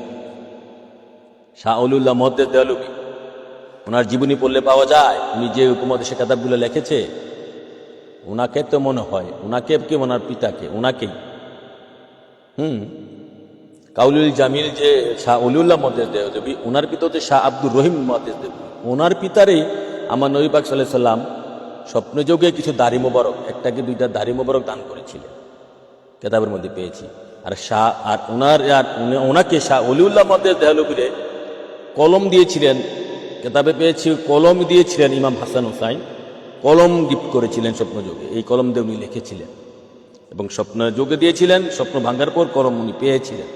শাহ অলিউল্লাহ মুহাদ্দিস দেহলভী। ওনার জীবনী পড়লে পাওয়া যায় উনি যে উপমহাদেশের কিতাবগুলো লিখেছে, ওনাকে তো মনে হয়, ওনাকে কি ওনার পিতাকে, ওনাকেই কাউলুল জামিল যে শাহ অলিউল্লাহ মুহাদ্দিস দেহলভী, ওনার পিতা হচ্ছে শাহ আব্দুর রহিম মুহাদ্দিস দেহলভী। ওনার পিতারই আমার নবী পাক সাল্লাল্লাহু আলাইহি সাল্লাম স্বপ্নযোগে কিছু দাড়ি মোবারক, একটা কি দুইটা দাড়ি মোবারক দান করেছিলেন, কিতাবের মধ্যে পেয়েছি। আর ওনাকে শাহ অলিউল্লাহ মুহাদ্দিস দেহলভীরে কলম দিয়েছিলেন, কিতাবে পেয়েছি কলম দিয়েছিলেন ইমাম হাসান হুসাইন, কলম গিফট করেছিলেন স্বপ্নযোগে, এই কলম দিয়ে উনি লিখেছিলেন এবং স্বপ্নযোগে দিয়েছিলেন। স্বপ্ন ভাঙার পর কলম উনি পেয়েছিলেন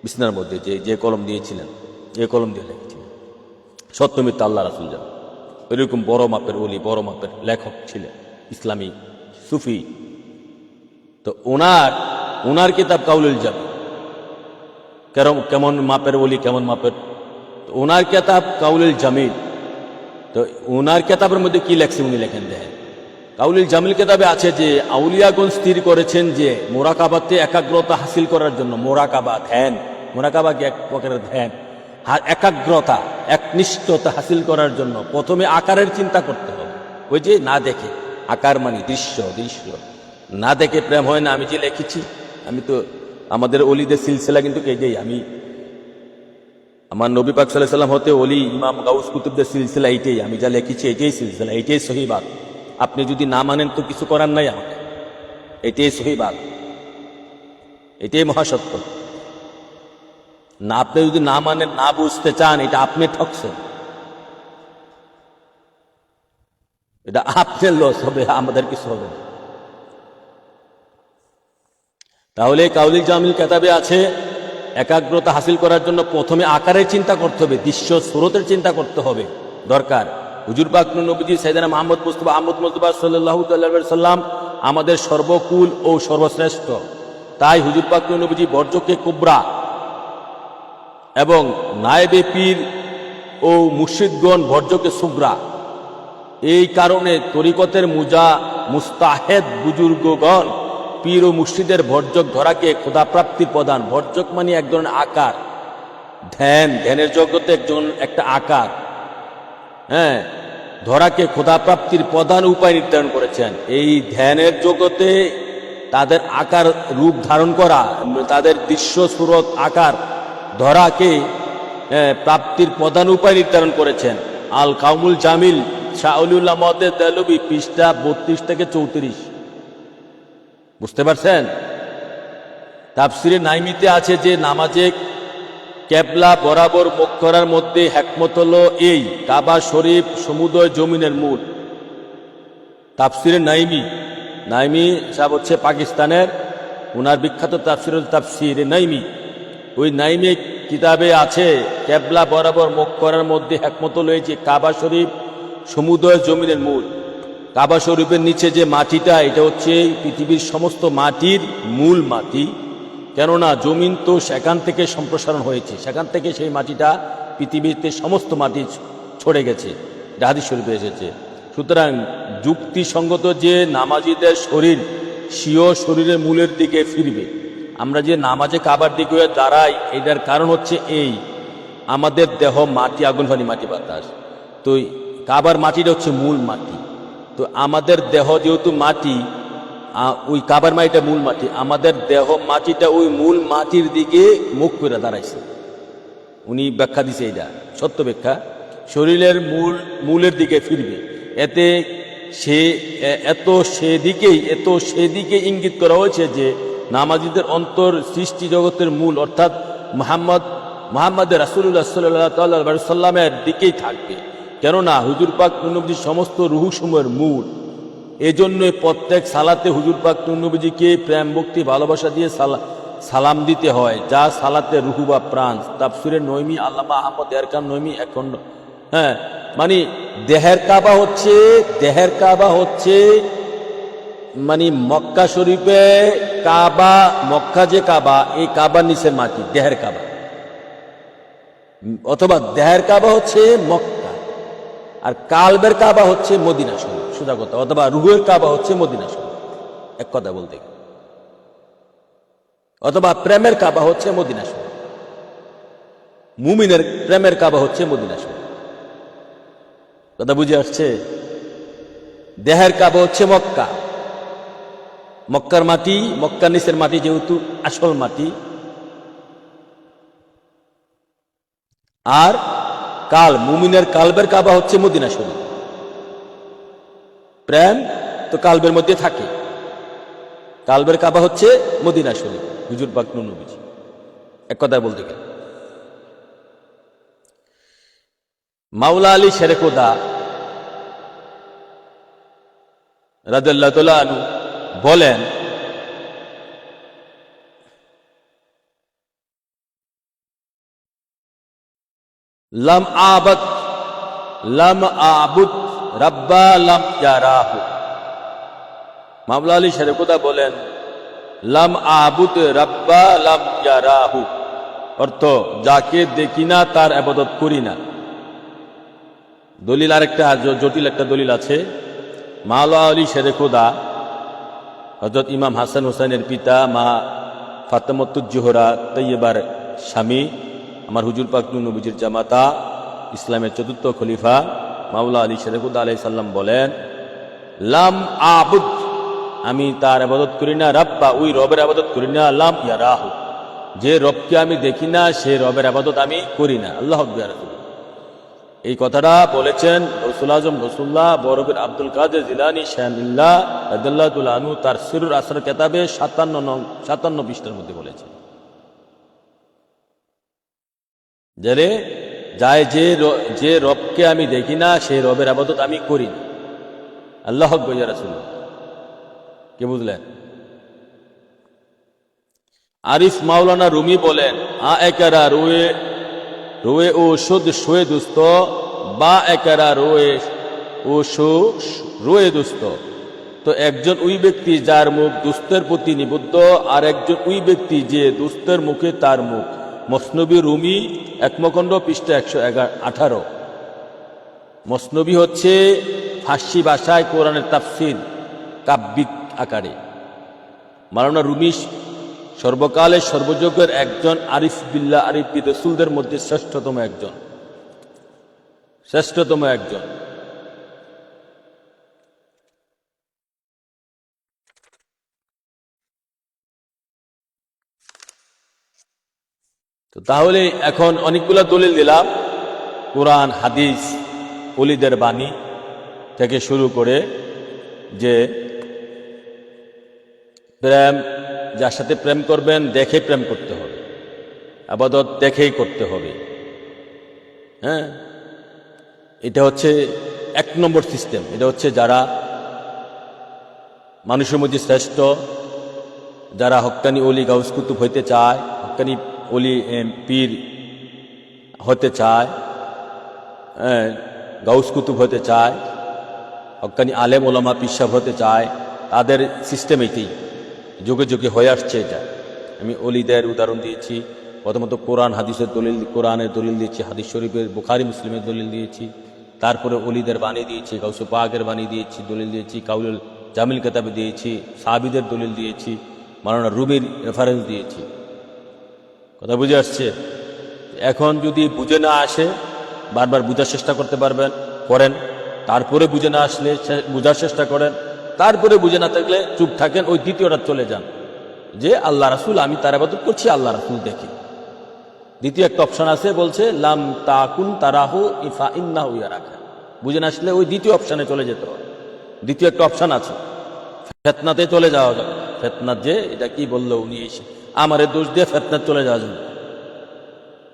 বিছনার মধ্যে, যে কলম দিয়েছিলেন, যে কলম দিয়ে লিখেছিলেন। সত্যমিত্র আল্লাহ রাসূল জানেন। এরকম বড় মাপের ওলি, বড় মাপের লেখক ছিলেন, ইসলামী সুফি। তো ওনার কিতাব কাউলুল জামিল, কেমন মাপের ওলি, কেমন মাপের, ওনার কিতাব কাউলুল জামিল। তো ওনার কিতাবের মধ্যে কি লেখছে উনি লেখেন দেখেন, কাউলুল জামিল কিতাবে আছে যে আউলিয়াগণ স্থির করেছেন যে মোরাকাবাতে একাগ্রতা হাসিল করার জন্য, মোরাকাবা ধ্যান, মোরাকাবা কি এক প্রকারের ধ্যান, একাগ্রতা একনিষ্ঠতা হাসিল করার জন্য প্রথমে আকারের চিন্তা করতে হবে। ওই যে না দেখে, আকার মানে দৃশ্য, না দেখে প্রেম হয় না। আমি যে লিখেছি, আমি তো আমাদের অলিদের সিলসিলা কিন্তু এইটাই, আমার নবী পাক সাল্লাল্লাহু আলাইহি ওয়াসাল্লাম হতে অলি ইমাম গাউস কুতুবদের সিলসিলা এইটাই, আমি যা লিখেছি এইটাই সিলসিলা, এইটাই সহি বাত। আপনি যদি না মানেন তো কিছু করার নাই আমাকে, এটাই সহি বাত, এটাই মহাসত্য। না, আপনি যদি না মানেন, না বুঝতে চান, এটা আপনি ঠকছেন, এটা আপনার লস হবে, আমাদের কিছু হবে না। তাহলে কাউলুল জামিল কিতাবে আছে একাগ্রতা হাসিল করার জন্য প্রথমে আকারের চিন্তা করতে হবে, দৃশ্য সুরতের চিন্তা করতে হবে দরকার। হুজুর পাক নবীজি সাইয়েদনা মুহাম্মদ মুস্তাফা সাল্লাল্লাহু আলাইহি সাল্লাম আমাদের সর্বকুল ও সর্বশ্রেষ্ঠ। তাই হুজুর পাক নবীজি বর্জকে কুবরা এবং নায়েবে পীর ও মুর্শিদগণ বর্জকে সুগরা। এই কারণে তরিকতের মুস্তাহেদ বুজুর্গগণ পীর ও মুর্শিদের ভর্জক ধরাকে খোদাপ্রাপ্তির প্রধান, ভর্জক মানে এক ধরনের আকার, ধ্যানের জগতে একটা আকার, ধরাকে খোদাপ্রাপ্তির প্রধান উপায় নির্ধারণ করেছেন। এই ধ্যানের জগতে তাদের আকার রূপ ধারণ করা, তাদের দৃশ্য সুরত আকার ধরাকে প্রাপ্তির প্রধান উপায় নির্ধারণ করেছেন। আল কাউলুল জামিল শাহ অলিউল্লাহ মুহাদ্দিস দেহলভী, পৃষ্ঠা 32 থেকে 34। বুঝতে পারছেন? তাফসিরে নাইমিতে আছে যে নামাজে কেবলা বরাবর মুখ করার মধ্যে হিকমত হলো এই, কাবা শরীফ সমুদয় জমিনের মূল। তাফসিরে নাইমি সাহেব হচ্ছে পাকিস্তানের, ওনার বিখ্যাত তাফসির হল তাফসিরে নাইমি। ওই নাইমি কিতাবে আছে কেবলা বরাবর মুখ করার মধ্যে হিকমত হলো এই যে কাবা শরীফ সমুদয় জমিনের মূল। কাবা শরীফের নিচে যে মাটিটা, এটা হচ্ছে পৃথিবীর সমস্ত মাটির মূল মাটি, কেননা জমিন তো সেখান থেকে সম্প্রসারণ হয়েছে, সেখান থেকে সেই মাটিটা পৃথিবীতে সমস্ত মাটি ছড়ে গেছে, এটা হাদিস শরীফে এসেছে। সুতরাং যুক্তিসঙ্গত যে নামাজিদের শরীর স্বীয় শরীরের মূলের দিকে ফিরবে। আমরা যে নামাজে কাবার দিকে দাঁড়াই, এটার কারণ হচ্ছে এই, আমাদের দেহ মাটি, আগুন পানি মাটি বাতাস, তো কাবার মাটিটা হচ্ছে মূল মাটি। তো আমাদের দেহ যেহেতু মাটি, ওই কাবার মাটিটা মূল মাটি, আমাদের দেহ মাটিটা ওই মূল মাটির দিকে মুখ করে দাঁড়াইছে। উনি ব্যাখ্যা দিছে, এটা সত্য ব্যাখ্যা, শরীরের মূলের দিকে ফিরবে। এতে সেদিকে ইঙ্গিত করা হয়েছে যে নামাজীদের অন্তর সৃষ্টি জগতের মূল অর্থাৎ মোহাম্মদ রাসূলুল্লাহ সাল্লাল্লাহু আলাইহি ওয়াসাল্লামের দিকেই থাকবে। কেননা হুজুর পাক নবীজির সমস্ত রুহসমূহের মূল। এজন্য প্রত্যেক সালাতে হুজুর পাক নবীজিকে প্রেম ভক্তি ভালোবাসা দিয়ে সালাম দিতে হয়, যা সালাতে রুহু বা প্রাণ। তাফসিরে নইমি আল্লামা আহমদ এরকান নইমি এখন মানে দেহের কাবা হচ্ছে মানে মক্কা শরীফে কাবা, মক্কা যে কাবা, এই কাবার নিচের মাটি দেহের কাবা, অথবা দেহের কাবা হচ্ছে মক্কা, আর কালবের কাবা হচ্ছে মদিনা শরীফ, সোজা কথা, অথবা রুহের কাবা হচ্ছে মদিনা শরীফ, এক কথা বলতে গেলে, অথবা প্রেমের কাবা হচ্ছে মদিনা শরীফ, মুমিনের প্রেমের কাবা হচ্ছে মদিনা শরীফ। কথা বুঝে আসছে? দেহের কাবা হচ্ছে মক্কা, মক্কার মাটি, মক্কার নিচের মাটি যেহেতু আসল মাটি, আর মুমিনের কালবের কাবা হচ্ছে মদিনা শরীফ। প্রেম তো কালবের মধ্যে থাকে, কালবের কাবা হচ্ছে মদিনা শরীফ, হুজুর পাক নবীজি, এক কথা বলতে গেলে। মাওলা আলী শেরে খোদা রাদিয়াল্লাহু তাআলা আনহু বলেন, লাম আবুদ রাব্বা লাম ইয়ারাহু। মাওলা আলী শেরে খোদা বলেন, লাম আবুদ রাব্বা লাম ইয়ারাহু, অর্থ যাকে দেখি না তার ইবাদত করি না। দলিল আরেকটা জটিল একটা দলিল আছে। মাওলা আলী শেরে খোদা হযরত ইমাম হাসান হোসেনের পিতা, মা ফাতেমাতুজ জোহরা তৈয়বার স্বামী, আমার হুজুর পাক নবীজির জামাতা, ইসলামের চতুর্থ খলিফা মাওলা আলী শেরে খোদা আলাইহিস সালাম বলেন, লাম আবুদ, আমি তার ইবাদত করি না, রাব্বা, ওই রবের ইবাদত করি না, লাম ইয়ারাহু, যে রবকে আমি দেখি না সে রবের ইবাদত আমি করি না। আল্লাহু আকবার। এই কথাটা বলেছেন গৌসুল আজম গৌসুল্লাহ বরকত আব্দুল কাদের জিলানী শামিল্লাহ রাদিয়াল্লাহু তাআলা আনহু তার সিরুল আসর কিতাবে 57 পৃষ্ঠার মধ্যে বলেছেন। যে রবকে আমি দেখি না সেই রবের ইবাদত আমি করি না। আল্লাহু আকবার ইয়া রাসূলুল্লাহ। কে বুঝলেন? আরিফ মাওলানা রুমি বলেন, একারা রোয়ে ও শুদ শোয়ে দুস্ত, বা একারা রোয়ে দুস্ত। তো একজন ওই ব্যক্তি যার মুখ দুস্তের প্রতি নিবদ্ধ, আর একজন ওই ব্যক্তি যে দুস্তের মুখে তার মুখ। মসনবী রুমি একমখণ্ড পৃষ্ঠা 118। মসনবী হচ্ছে ফার্সি ভাষায় কোরআনের তাফসির কাব্যিক আকারে। মাওলানা রুমি সর্বকালের সর্বযুগের একজন আরিফ বিল্লাহ, আরিফ বি রসুলদের মধ্যে শ্রেষ্ঠতম একজন। তো তাহলে এখন অনেকগুলো দলিল দিলাম, কোরআন, হাদিস, ওলিদের বাণী থেকে শুরু করে, যে প্রেম, যার সাথে প্রেম করবেন দেখে প্রেম করতে হবে, ইবাদত দেখেই করতে হবে। হ্যাঁ, এটা হচ্ছে 1 নম্বর সিস্টেম। এটা হচ্ছে যারা মানুষের মধ্যে শ্রেষ্ঠ, যারা হক্কানি ওলি গাউস কুতুব হইতে চায়, হক্কানি ওলি পীর হতে চায়, গাউস কুতুব হতে চায়, হক্কানি আলেম ওলামা পিসাব হতে চায়, তাদের সিস্টেম এটাই, যুগে যুগে হয়ে আসছে। এটা আমি ওলিদের উদাহরণ দিয়েছি, প্রথমত কোরআন হাদিসের দলিল, কোরআনের দলিল দিয়েছি, হাদিস শরীফের বুখারী মুসলিমের দলিল দিয়েছি, তারপরে ওলিদের বাণী দিয়েছি, গাউসে পাকের বাণী দিয়েছি, দলিল দিয়েছি, কাউলুল জামিল কিতাবে দিয়েছি, সাহাবীদের দলিল দিয়েছি, মাওলানা রুমির রেফারেন্স দিয়েছি। কথা বুঝে আসছে? এখন যদি বুঝে না আসে, বারবার বুঝার চেষ্টা করতে করেন, তারপরে বুঝে না আসলে বুঝার চেষ্টা করেন, তারপরে বুঝে না থাকলে চুপ থাকেন, ওই দ্বিতীয়টা চলে যান, যে আল্লাহ রাসূল, আমি তার ইবাদত করছি, আল্লাহ রাসূল দেখি। দ্বিতীয় একটা অপশন আছে, বলছে লাম তাকুন তারাহু ইফা ইন্নাহু ইয়ারাকা। বুঝে না আসলে ওই দ্বিতীয় অপশনে চলে যেতে হবে। দ্বিতীয় একটা অপশন আছে, ফেতনাতে চলে যাওয়া যাবে। ফেতনাত, যে এটা কি বললো উনি, আমারে দোষ দিয়ে ফেতনাত চলে যাওয়া যাবে।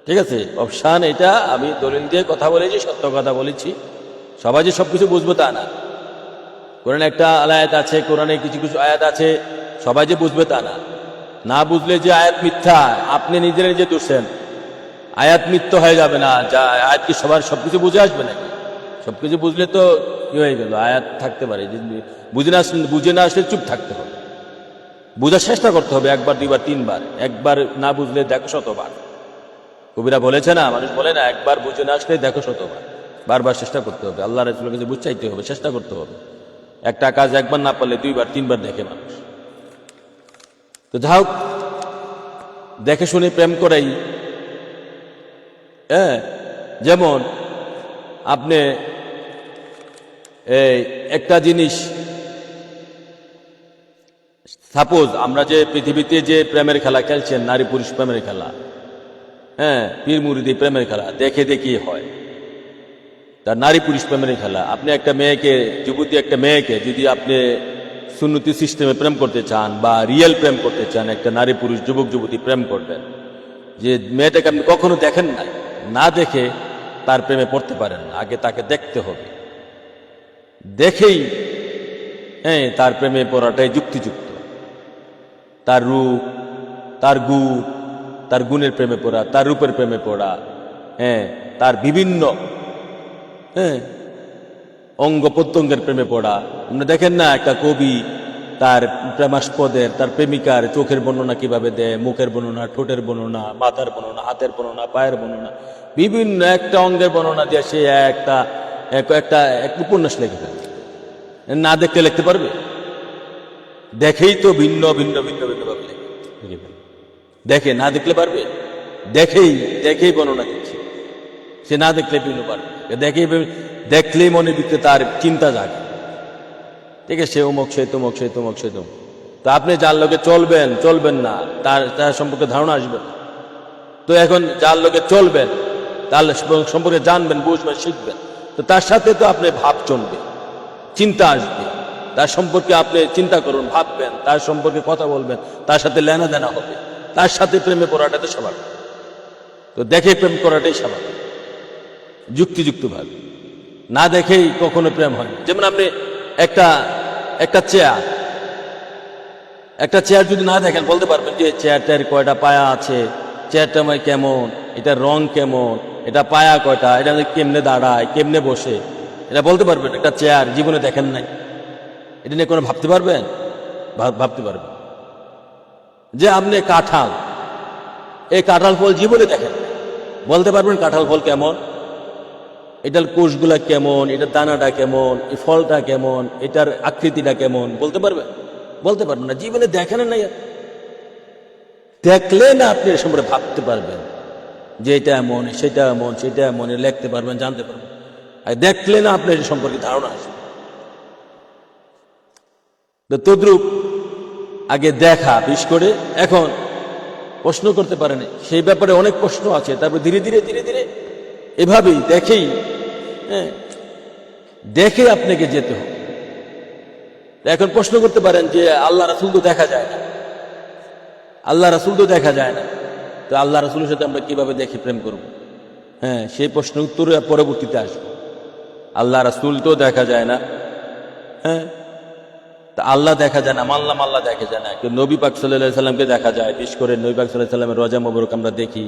ঠিক আছে, অপশন এটা। আমি দলিল দিয়ে কথা বলেছি, সত্য কথা বলেছি, সবাই যে সবকিছু বুঝবো তা না। কোরআনে একটা আয়াত আছে, কোরআনে কিছু কিছু আয়াত আছে, সবাই যে বুঝবে তা না। না বুঝলে যে আয়াত মিথ্যা, আপনি নিজে নিজে দুষছেন। আয়াত মিথ্যা হয়ে যাবে না, যা আয়াত কি সবার সবকিছু বুঝে আসবে নাকি? সবকিছু বুঝলে তো কি হয়ে গেল, আয়াত থাকতে পারে। বুঝে না আসলে চুপ থাকতে হবে, বোঝার চেষ্টা করতে হবে, একবার দুইবার তিনবার। একবার না বুঝলে দেখো শতবার। কবিরা বলেছে না, মানুষ বলে না, একবার বুঝে না আসলে দেখো শতবার। বারবার চেষ্টা করতে হবে, আল্লাহ রাসূলের কাছে বুঝাইতে হবে, চেষ্টা করতে হবে। একটা কাজ একবার না পারলে দুইবার তিনবার দেখে মানুষ। তো যা হোক, দেখে শুনে প্রেম করাই। হ্যাঁ, যেমন আপনি এই একটা জিনিস, সাপোজ আমরা যে পৃথিবীতে যে প্রেমের খেলা খেলছেন, নারী পুরুষ প্রেমের খেলা, হ্যাঁ, পীর মুরিদি প্রেমের খেলা, দেখে দেখি হয়। তার নারী পুরুষ প্রেমের খেলা। আপনি একটা মেয়েকে, যুবতী একটা মেয়েকে যদি আপনি সুন্নতি সিস্টেমে প্রেম করতে চান বা রিয়েল প্রেম করতে চান, একটা নারী পুরুষ যুবক যুবতী প্রেম করবেন, যে মেয়েটাকে আপনি কখনো দেখেন নাই, না দেখে তার প্রেমে পড়তে পারেন না। আগে তাকে দেখতে হবে, দেখেই হ্যাঁ তার প্রেমে পড়াটাই যুক্তিযুক্ত। তার রূপ, তার গুণ, তার গুণের প্রেমে পড়া, তার রূপের প্রেমে পড়া, হ্যাঁ, তার বিভিন্ন অঙ্গ প্রত্যঙ্গের প্রেমে পড়া। আপনি দেখেন না, একটা কবি তার প্রেমাস্পদের, তার প্রেমিকার চোখের বর্ণনা কিভাবে দেয়, মুখের বর্ণনা, ঠোঁটের বর্ণনা, মাথার বর্ণনা, হাতের বর্ণনা, পায়ের বর্ণনা, বিভিন্ন একটা অঙ্গের বর্ণনা দিয়ে সে একটা উপন্যাস লিখে ফেলে। না দেখতে লিখতে পারবে? দেখেই তো ভিন্ন ভিন্ন ভিন্ন ভিন্ন ভাবে লিখে ফেলে। দেখে না দেখলে পারবে? দেখেই বর্ণনা দিচ্ছে। সে না দেখলে ভিন্ন পারবে, দেখলেই মনের ভিতরে তার চিন্তা জাগে, ঠিক আছে, সে অমুক, সে তমুক, সে তমুক, সে তমুক। তো আপনি যার লোকে চলবেন না, তার সম্পর্কে ধারণা আসবে না। তো এখন যার লোকে চলবেন, তার সম্পর্কে জানবেন, বুঝবেন, শিখবেন, তো তার সাথে তো আপনি ভাব চলবে, চিন্তা আসবে। তার সম্পর্কে আপনি চিন্তা করুন, ভাববেন, তার সম্পর্কে কথা বলবেন, তার সাথে লেনা দেনা হবে, তার সাথে প্রেমে পড়াটা তো স্বাভাবিক। তো দেখে প্রেম করাটাই স্বাভাবিক, যুক্তিযুক্ত ভাবে। না দেখেই কখনো প্রেম হয় না। যেমন আপনি একটা চেয়ার যদি না দেখেন, বলতে পারবেন যে চেয়ারটার কয়টা পায়া আছে, চেয়ারটা কেমন, এটার রং কেমন, এটা পায়া কয়টা, এটা কেমনে দাঁড়ায়, কেমনে বসে, এটা বলতে পারবেন? একটা চেয়ার জীবনে দেখেন নাই, এটা নিয়ে কোনো ভাবতে পারবেন? ভাবতে পারবেন। যে আপনি কাঁঠাল, এই কাঁঠাল ফল জীবনে দেখেন, বলতে পারবেন কাঁঠাল ফল কেমন, এটার কোষগুলা কেমন, এটার দানাটা কেমন, এই ফলটা কেমন, এটার আকৃতিটা কেমন, বলতে পারবেন? বলতে পারবেন না, জীবনে দেখেন নাই। দেখলে না আপনি এর সম্পর্কে ভাবতে পারবেন যে এটা এমন, সেটা এমন, সেটা এমন, লিখতে পারবেন, জানতে পারবেন। আর দেখলে না আপনি এর সম্পর্কে ধারণা আসবে। তো তদ্রূপ আগে দেখা, বিশেষ করে এখন প্রশ্ন করতে পারেন, সেই ব্যাপারে অনেক প্রশ্ন আছে। তারপর ধীরে ধীরে এভাবেই দেখে আপনাকে যেতে হবে। এখন প্রশ্ন করতে পারেন যে আল্লাহ রাসূল তো দেখা যায় না, আল্লাহ রাসূল তো দেখা যায় না, তো আল্লাহ রাসূলের সাথে আমরা কিভাবে দেখে প্রেম করব? হ্যাঁ, সেই প্রশ্নের উত্তরে পরবর্তীতে আসবে। আল্লাহ রাসূল তো দেখা যায় না, হ্যাঁ, তা আল্লাহ দেখা যায় না, মানলাম আল্লাহ দেখা যায় না। কিন্তু নবী পাক সাল্লাল্লাহু আলাইহি সাল্লামকে দেখা যায়। বিশেষ করে নবী পাক সাল্লাল্লাহু আলাইহি সাল্লামের রওজা মোবারক আমরা দেখি,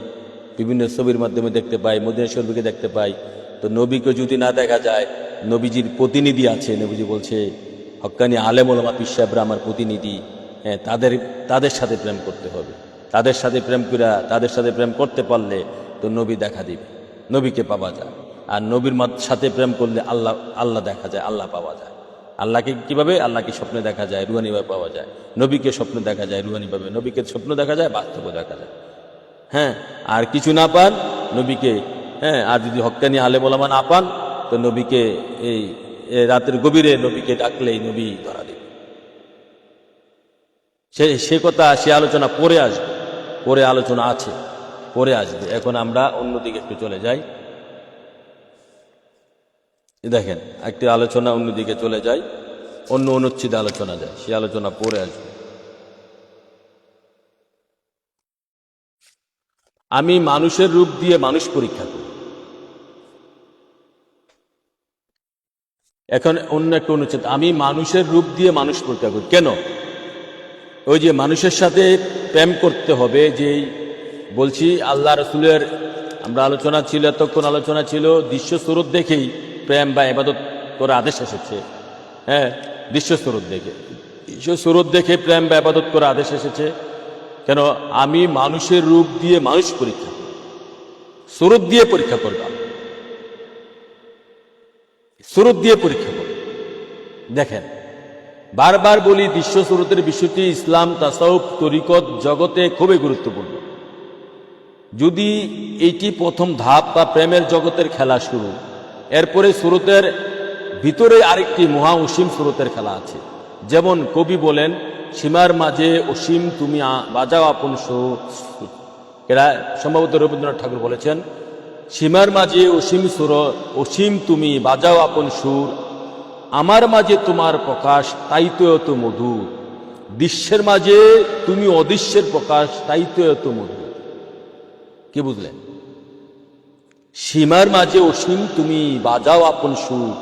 বিভিন্ন ছবির মাধ্যমে দেখতে পাই, মদিনা শরীফকে দেখতে পাই। তো নবীকে যদি না দেখা যায়, নবীজির প্রতিনিধি আছে, নবীজি বলছে হক্কানি আলেম ওলামা পীর সাহেবরা আমার প্রতিনিধি, হ্যাঁ, তাদের সাথে প্রেম করতে হবে। তাদের সাথে প্রেম করতে পারলে তো নবী দেখা দিবে, নবীকে পাওয়া যায়। আর নবীর সাথে প্রেম করলে আল্লাহ দেখা যায়, আল্লাহ পাওয়া যায়। আল্লাহকে কিভাবে? আল্লাহকে স্বপ্নে দেখা যায়, রুহানিভাবে পাওয়া যায়। নবীকে স্বপ্নে দেখা যায়, রুহানিভাবে। নবীকে স্বপ্ন দেখা যায়, বাস্তবে দেখা যায়। হ্যাঁ, আর কিছু না পান নবীকে, হ্যাঁ, আর যদি হক্কানি আলেম ওলামা না পান, তো নবীকে এই রাতের গভীরে নবীকে ডাকলেই নবী ধরা দেবে। সে কথা, সে আলোচনা পরে আসবে, পরে আলোচনা আছে, পরে আসবে। এখন আমরা অন্যদিকে একটু চলে যাই। দেখেন, একটি আলোচনা অন্যদিকে চলে যায়, অন্য অনুচ্ছেদে আলোচনা যায়, সে আলোচনা পরে আসবে। আমি মানুষের রূপ দিয়ে মানুষ পরীক্ষা করি। এখন অন্য একটা অনুচ্ছেদ, আমি মানুষের রূপ দিয়ে মানুষ পরীক্ষা করি। কেন? ওই যে মানুষের সাথে প্রেম করতে হবে, যে বলছি আল্লাহ রসুলের আমরা আলোচনা ছিল, এতক্ষণ আলোচনা ছিল দৃশ্য স্বরূপ দেখেই প্রেম বা ইবাদত করার আদেশ এসেছে। হ্যাঁ, দৃশ্য স্বরূপ দেখে, দৃশ্য স্বরূপ দেখে প্রেম বা ইবাদত করার আদেশ এসেছে। কেন? আমি মানুষের রূপ দিয়ে মানুষ পরীক্ষা করি, স্বরূপ দিয়ে পরীক্ষা করলাম, স্বরূপ দিয়ে পরীক্ষা করি। দেখেন, বারবার বলি দৃশ্য স্বরূপের বিষয়টি ইসলাম, তাসাউফ, তরিকত জগতে খুবই গুরুত্বপূর্ণ। যদি এইটি প্রথম ধাপ বা প্রেমের জগতের খেলা শুরু, এরপরে সুরতের ভিতরে আরেকটি মহা অসীম সুরতের খেলা আছে। যেমন কবি বলেন, সীমার মাঝে অসীম তুমি বাজাও আপন সুর। এরা সম্ভবত রবীন্দ্রনাথ ঠাকুর বলেছেন, সীমার মাঝে অসীম সুর, অসীম তুমি বাজাও আপন সুর, আমার মাঝে তোমার প্রকাশ তাই তো এত মধুর, দৃশ্যের মাঝে তুমি অদৃশ্যের প্রকাশ তাই তো এত মধুর। কি বুঝলেন? সীমার মাঝে অসীম তুমি বাজাও আপন সুর,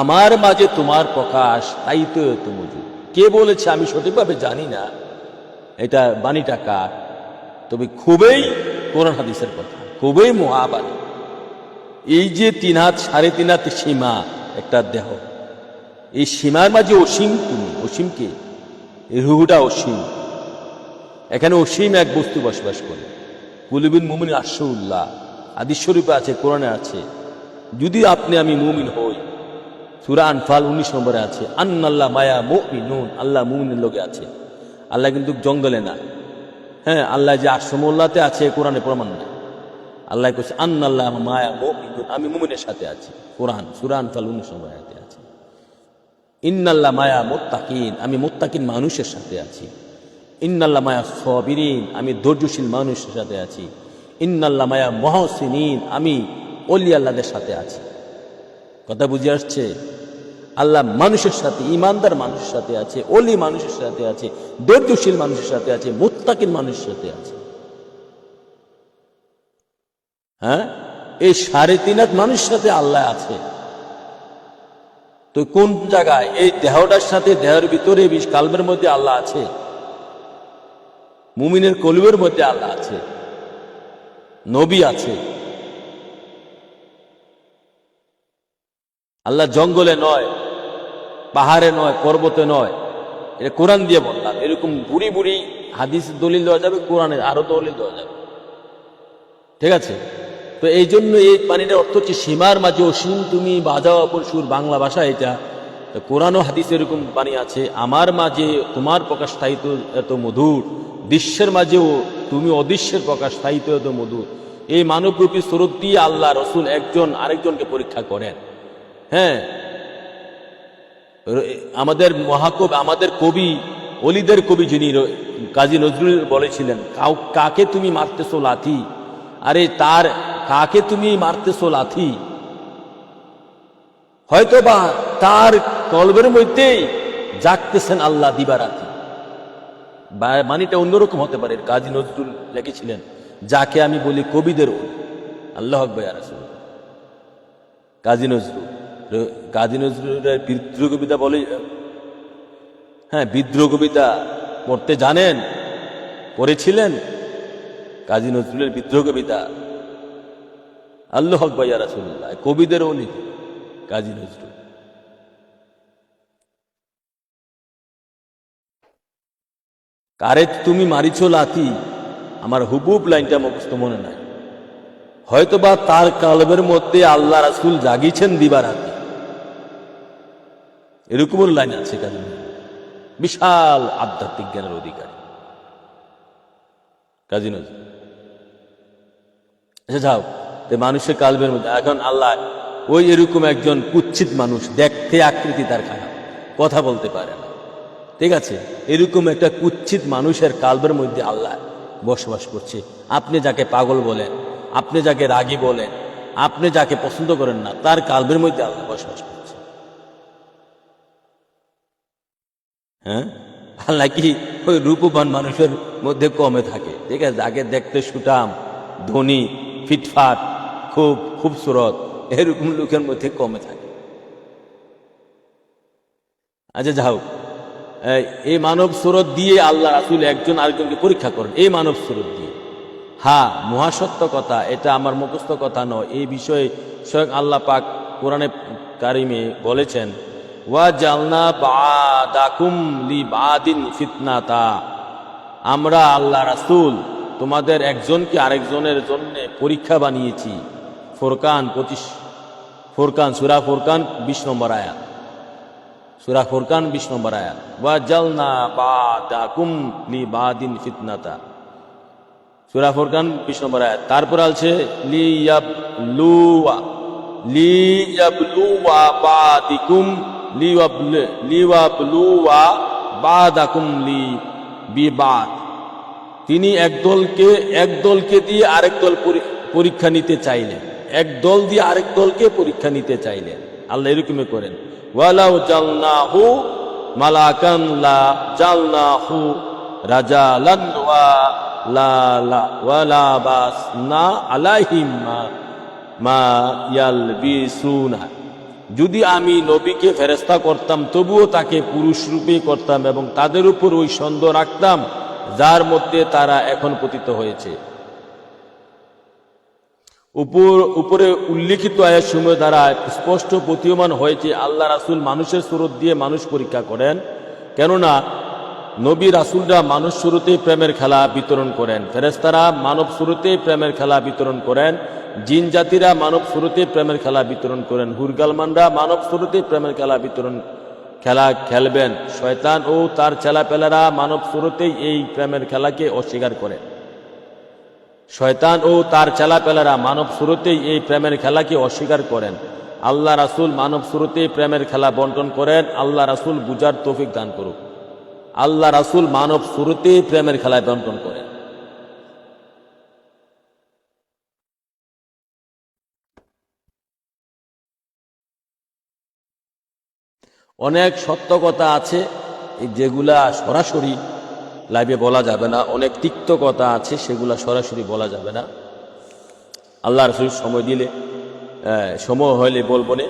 আমার মাঝে তোমার প্রকাশ তাই তো এত মধুর। কে বলেছে আমি সঠিকভাবে জানি না, এটা বাণীটা কার, তবে খুবই কোরআন হাদিসের কথা, খুবই মহাবাণী। এই যে 3 হাত 3.5 হাত সীমা একটা দেহ, এই সীমার মাঝে অসীম তুমি, অসীম কে? এই রুহুটা অসীম। এখানে অসীম এক বস্তু বসবাস করে। কুলুবিন মুমিন আশাউল্লাহ হাদিস শরীফে আছে, কোরআনে আছে। যদি আপনি আমি মুমিন হই, সূরা আনফাল 19 নম্বরে আছে, আন্নাল্লাহ মায়া মুমিনুন, আল্লাহ মুমিনের লোকে আছে। আল্লাহ কিন্তু জঙ্গলে না। হ্যাঁ, আল্লাহ যে আসমুল্লাহতে আছে কোরআনে প্রমাণ নাই। আল্লাহ কইছে আন্নাল্লাহ মায়া মুমিনুন, আমি মুমিনের সাথে আছি। কোরআন সূরা আনফাল 19 নম্বরে আছে। ইন্নাল্লাহ মায়া মুত্তাকিন, আমি মুত্তাকিন মানুষের সাথে আছি। ইন্নাল্লাহ মায়া সাবিরিন, আমি ধৈর্যশীল মানুষের সাথে আছি। ইন্নাল্লাহ মায়া মুহসিনিন, আমি ওলি আল্লাহদের সাথে আছি। কথা বুঝে আসছে? আল্লাহ মানুষের সাথে, ইমানদার মানুষের সাথে আছে, ওলি মানুষের সাথে আছে, ধৈর্যশীল মানুষের সাথে আছে, মুত্তাকিন মানুষের সাথে আছে। হ্যাঁ, এই 3.5 হাত মানুষের সাথে আল্লাহ আছে। তো কোন জায়গায়? এই দেহটার সাথে, দেহের ভিতরে কালবের মধ্যে আল্লাহ আছে, মুমিনের কলবের মধ্যে আল্লাহ আছে, নবী আছে। আল্লাহ জঙ্গলে নয়, পাহাড়ে নয়, পর্বতে নয়। এটা কোরআন দিয়ে বললাম। এরকম বুড়ি বুড়ি হাদিস দলিল দেওয়া যাবে, কোরআনের আরো দলিল দেওয়া যাবে। ঠিক আছে? তো এই জন্য এই পানিটার অর্থ হচ্ছে সীমার মাঝে অসীম তুমি বাজাও আপন সুর, বাংলা ভাষা এটা। কোরআন ও হাদিস এরকম বাণী আছে, আমার মাঝে তোমার প্রকাশ স্থায়িত এত মধুর, দৃশ্যের মাঝেও তুমি অদৃশ্যের প্রকাশ স্থায়িত এত মধুর। এই মানবরূপী স্বরূপ দিয়ে আল্লাহ রসুল একজন আরেকজনকে পরীক্ষা করেন। হ্যাঁ, আমাদের মহাকবি, আমাদের কবি, অলিদের কবি যিনি কাজী নজরুল বলেছিলেন, কাকে তুমি মারতেছো লাথি, আরে তার কাকে তুমি মারতেছো লাথি, হয়তো বা তার কলবের মধ্যেই জাগতেছেন আল্লাহ দিবারাতি। মানিটা অন্যরকম হতে পারে। কাজী নজরুল লিখেছিলেন, যাকে আমি বলি কবিদের আল্লাহ আকবার ইয়া রাসূলুল্লাহ। কাজী নজরুলের বিদ্রোহ কবিতা বলে। হ্যাঁ, বিদ্রোহ কবিতা পড়তে জানেন? পড়েছিলেন কাজী নজরুলের বিদ্রোহ কবিতা? আল্লাহ আকবার ইয়া রাসূলুল্লাহ, কবিদের ওলি কাজী নজরুল। কারে তুমি মারিছ লাথি, আমার হুবুব লাইনটা মুখস্থ মনে নাই। হয়তোবা তার কলবের মধ্যে আল্লাহ রাসূল জাগিয়েছেন দিবারাতি। এরকমের লাইন আছে কাজী নজরুল, বিশাল আধ্যাত্মিক জ্ঞানের অধিকারী কাজী নজরুল। আচ্ছা যাও, মানুষের কালবের মধ্যে এখন আল্লাহ ওই এরকম একজন কুচ্ছিত মানুষ, দেখতে আকৃতি তার খারাপ, কথা বলতে পারে না, ঠিক আছে, এরকম একটা কুচ্ছিত মানুষের কালবের মধ্যে আল্লাহ বসবাস করছে। আপনি যাকে পাগল বলেন, আপনি যাকে রাগী বলেন, আপনি যাকে পছন্দ করেন না, তার কালবের মধ্যে আল্লাহ বসবাস করছে। হ্যাঁ, আল্লাহ কি ওই রূপবান মানুষের মধ্যে কমে থাকে? ঠিক আছে, যাকে দেখতে সুঠাম, ধনী, ফিটফাট, খুব খুবসুরত, এরকম লোকের মধ্যে কমে থাকে। আচ্ছা যাও, এই মানব সুরত দিয়ে আল্লাহ রাসূল একজন আরেকজনকে পরীক্ষা করেন, এই মানব সুরত দিয়ে। হ্যাঁ, মহাসত্য কথা, এটা আমার মুখস্থ কথা নয়। এই বিষয়ে স্বয়ং আল্লাহ পাক কোরআনে কারিমে বলেছেন, ওয়া জালনা বাদাকুম লিবাদিন ফিতনাতা, আমরা আল্লাহ রাসূল তোমাদের একজনকে আরেকজনের জন্য পরীক্ষা বানিয়েছি। ফুরকান 25, সূরা ফুরকান 20 নম্বর আয়াত, সূরা ফুরকান 20 নম্বর আয়াত, ওয়া জালনা বাদাকুম লিবাদিন ফিতনাতা, সূরা ফুরকান 20 নম্বর আয়াত। তারপর আছে লিয়াবলুয়া বাদিকুম লিওয়াবলুয়া বাদাকুম বিবাদ, তিনি একদলকে দিয়ে আরেক দল পরীক্ষা নিতে চাইলেন, এক দল দিয়ে আরেক দলকে পরীক্ষা নিতে চাইলেন। আল্লাহ এরকমই করেন। ওয়ালাউ জালনাহু মালাকান লা জালনাহু রাজালান ওয়ালা বাসনা আলাইহিম মা ইয়ালবিসুনা, যদি আমি নবীকে ফেরেশতা করতাম তবুও তাকে পুরুষ রূপে করতাম এবং তাদের উপর ওই সন্দেহ রাখতাম যার মধ্যে তারা এখন পতিত হয়েছে। উপরে উল্লিখিত আয়াতসমূহ দ্বারা স্পষ্ট প্রতীয়মান হয়েছে আল্লাহ রাসূল মানুষের সুরত দিয়ে মানুষ পরীক্ষা করেন। কেননা নবী রাসূলরা মানুষ সুরতেই প্রেমের খেলা বিতরণ করেন, ফেরেশতারা মানব সুরতেই প্রেমের খেলা বিতরণ করেন, জিন জাতিরা মানব সুরতে প্রেমের খেলা বিতরণ করেন, হুরগালমানরা মানব সুরতে প্রেমের খেলা খেলবেন। শয়তান ও তার ছেলাপেলেরা মানব সুরতেই এই প্রেমের খেলাকে অস্বীকার করে। শয়তান ও তার ছেলাপেলেরা মানব সুরতেই এই প্রেমের খেলাকে অস্বীকার করেন। আল্লাহ রাসূল মানব সুরতেই প্রেমের খেলা বন্টন করেন। আল্লাহ রাসূল বুঝার তৌফিক দান করুক। আল্লাহ রাসূল মানব সুরতেই প্রেমের খেলা বন্টন করেন। অনেক সত্য কথা আছে যেগুলা সরাসরি লাইভে বলা যাবে না, অনেক তিক্ত কথা আছে সেগুলা সরাসরি বলা যাবে না। আল্লাহ রাসূল সময় দিলে, সময় হলে বলবো না।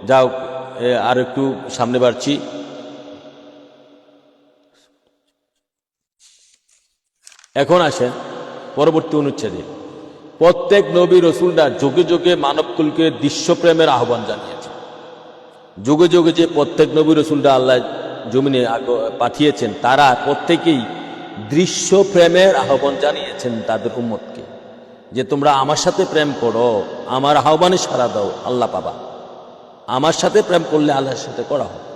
যাও, আর একটু সামনে বাড়ছি। এখন আসেন পরবর্তী অনুচ্ছেদে। প্রত্যেক নবী রসুলরা যুগে যুগে মানবকুলকে দৃশ্যপ্রেমের আহ্বান জানিয়েছে। যুগে যুগে যে প্রত্যেক নবী রসুলরা আল্লাহ জমিনে পাঠিয়েছেন তারা প্রত্যেকেই দৃশ্য প্রেমের আহ্বান জানিয়েছেন তাদের উম্মতকে, যে তোমরা আমার সাথে প্রেম করো, আমার আহ্বানে সাড়া দাও, আল্লাহ পাবা। আমার সাথে প্রেম করলে আল্লাহর সাথে করা হবে।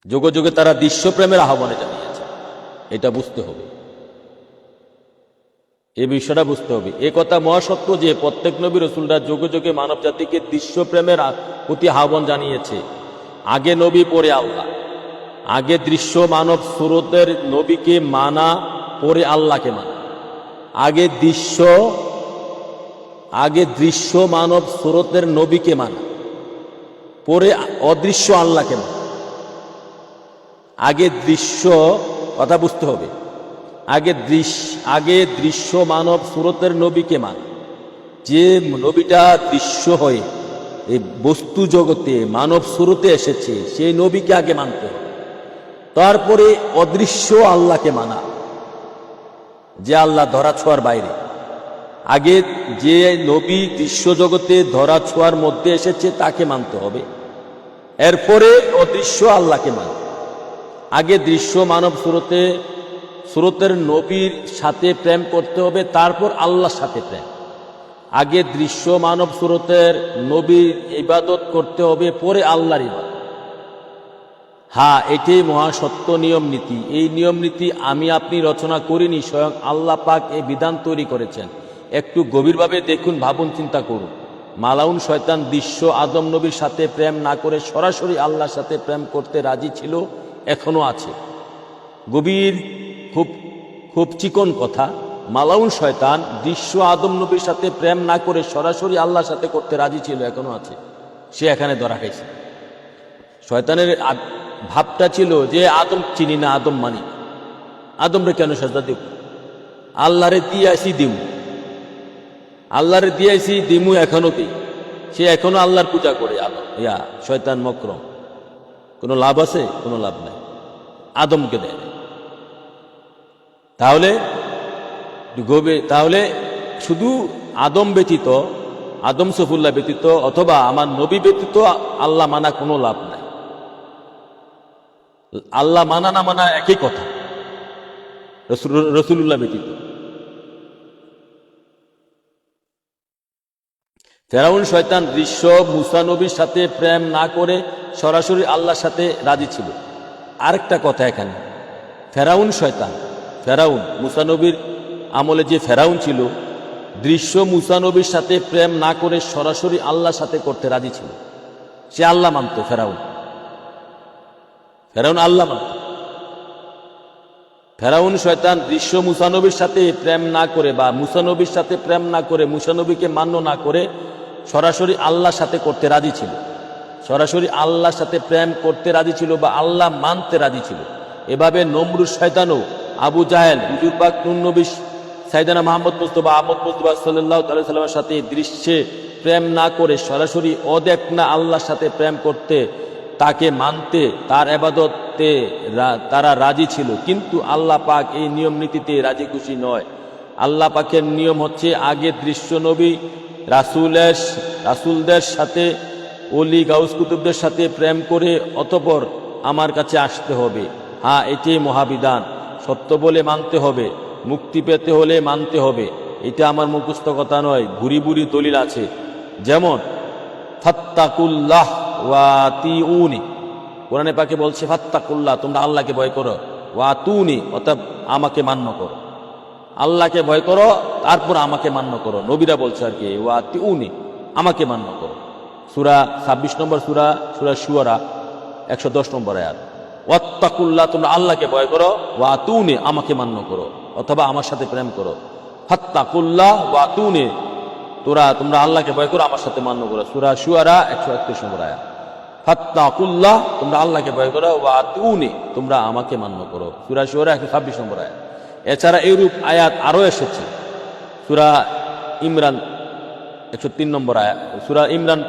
যুগে যুগে তারা দৃশ্য প্রেমের আহ্বানে জানিয়েছে, এটা বুঝতে হবে, এই বিষয়টা বুঝতে হবে। এ কথা মহাসত্য যে প্রত্যেক নবী রসুলরা যুগে যুগে মানব জাতিকে দৃশ্য প্রেমের প্রতি আহ্বান জানিয়েছে। আগে নবী পরে আল্লাহ, আগে দৃশ্য মানব সুরতের নবীকে মানা, পরে আল্লাহকে মানা। আগে দৃশ্য মানব সুরতের নবীকে মানা, পরে অদৃশ্য আল্লাহকে মানা। আগে দৃশ্য, কথা বুঝতে হবে, আগে দৃশ্য মানব সুরতের নবীকে মানা, যে নবীটা দৃশ্য হয়ে এই বস্তু জগতে মানব সুরতে এসেছে সেই নবীকে আগে মানতে হবে। তারপরে অদৃশ্য আল্লাহকে মানা, যে আল্লাহ ধরা ছোঁয়ার বাইরে। আগে যে নবী দৃশ্য জগতে ধরা ছোঁয়ার মধ্যে এসেছে তাকে মানতে হবে, এরপরে অদৃশ্য আল্লাহকে মানা। আগে দৃশ্য মানব সুরতের নবীর সাথে প্রেম করতে হবে, তারপর আল্লাহর সাথে প্রেম। আগে দৃশ্য মানব সুরতের নবীর ইবাদত করতে হবে, পরে আল্লাহর ইবাদত। হ্যাঁ, এটাই মহাসত্য নিয়ম নীতি। এই নিয়ম নীতি আমি আপনি রচনা করিনি, স্বয়ং আল্লাহ পাক এই বিধান তৈরি করেছেন। একটু গভীরভাবে দেখুন, ভাবুন, চিন্তা করুন। মালাউন শয়তান দৃশ্য আদম নবীর সাথে প্রেম না করে সরাসরি আল্লাহর সাথে প্রেম করতে রাজি ছিল, এখনো আছে। গভীর, খুব চিকন কথা। মালাউন শয়তান দৃশ্য আদম নবীর সাথে প্রেম না করে সরাসরি আল্লাহর সাথে করতে রাজি ছিল, এখনো আছে। সে এখানে ধরা খাইছে। শয়তানের ভাবটা ছিল যে আদম চিনি না, আদম মানি, আদমরে কেন সাজদা দেব, আল্লাহরে দিয়েছি দিমু, আল্লাহরে দিয়েছি দিমু, এখনো দিই। সে এখনো আল্লাহর পূজা করে। শয়তান মকরম, কোনো লাভ আছে? কোনো লাভ নাই, আদমকে দেয়। তাহলে শুধু আদম ব্যতীত, আদম সফুল্লাহ ব্যতীত অথবা আমার নবী ব্যতীত আল্লাহ মানা কোনো লাভ নাই। আল্লাহ মানা না মানা একই কথা, রসুল্লাহ ব্যতীত। ফেরাউন শয়তান দৃশ্য মুসা নবীর সাথে প্রেম না করে সরাসরি আল্লাহর সাথে রাজি ছিল। আরেকটা কথা এখানে, ফেরাউন শয়তান, ফেরাউন মুসা নবীর আমলে যে ফেরাউন ছিল, দৃশ্য মুসা নবীর সাথে প্রেম না করে সরাসরি আল্লাহর সাথে করতে রাজি ছিল। সে আল্লাহ মানত। ফেরাউন আল্লাহ মানত। ফেরাউন শয়তান দৃশ্য মুসা নবীর সাথে প্রেম না করে বা মুসা নবীর সাথে প্রেম না করে, মুসা নবীকে মান্য না করে সরাসরি আল্লাহর সাথে করতে রাজি ছিল। সরাসরি আল্লাহর সাথে প্রেম করতে রাজি ছিল বা আল্লাহ মানতে রাজি ছিল। এভাবে নমরুদ শয়তানও আবু জাহেল হুজুর পাক নবী সাইয়েদনা মুহাম্মদ মুস্তাফা সাল্লাল্লাহু আলাইহি সাল্লামের সাথে দৃশ্যে প্রেম না করে সরাসরি অদেখ না আল্লাহর সাথে প্রেম করতে, তাকে মানতে, তার ইবাদতে তারা রাজি ছিল। কিন্তু আল্লাহ পাক এই নিয়ম নীতিতে রাজি খুশি নয়। আল্লাহ পাকের নিয়ম হচ্ছে আগে দৃশ্য নবী রাসূলদের সাথে, ওলি গাউস কুতুবদের সাথে প্রেম করে অতঃপর আমার কাছে আসতে হবে। হ্যাঁ, এটাই মহাবিধান, সত্য বলে মানতে হবে, মুক্তি পেতে হলে মানতে হবে। এটা আমার মুখস্থ কথা নয়, ভুরি ভুরি দলিল আছে। যেমন ফাত্তাকুল্লাহ ওয়াতিউনি, কোরআনে পাকে বলছে ফাত্তাকুল্লাহ, তোমরা আল্লাহকে ভয় করো, ওয়াতুনি অর্থাৎ আমাকে মান্য করো। আল্লাহকে ভয় করো, তারপর আমাকে মান্য করো। নবীরা বলছে আর কি, ওয়াতিউনি, আমাকে মান্য করো। সূরা 26 নম্বর সূরা শুআরা 110 নম্বর আয়াত। ওয়াত্তাকুল্লাহ, তোমরা আল্লাহকে ভয় করো, ওয়াতুনি, আমাকে মান্য করো অথবা আমার সাথে প্রেম করো। ফাত্তাকুল্লাহ ওয়াতুনি, তোমরা আল্লাহকে ভয় করো, আমার সাথে মান্য করো। সূরা শুআরা 131 নম্বর আয়াত। ফাত্তাকুল্লাহ, তোমরা আল্লাহকে ভয় করো, ওয়াতুনি, তোমরা আমাকে মান্য করো। সূরা শুআরা 126 নম্বর আয়াত। এছাড়া এইরূপ আয়াত আরো এসেছে। সূরা ইমরান 103 নম্বর আয়াত, সূরা ইমরান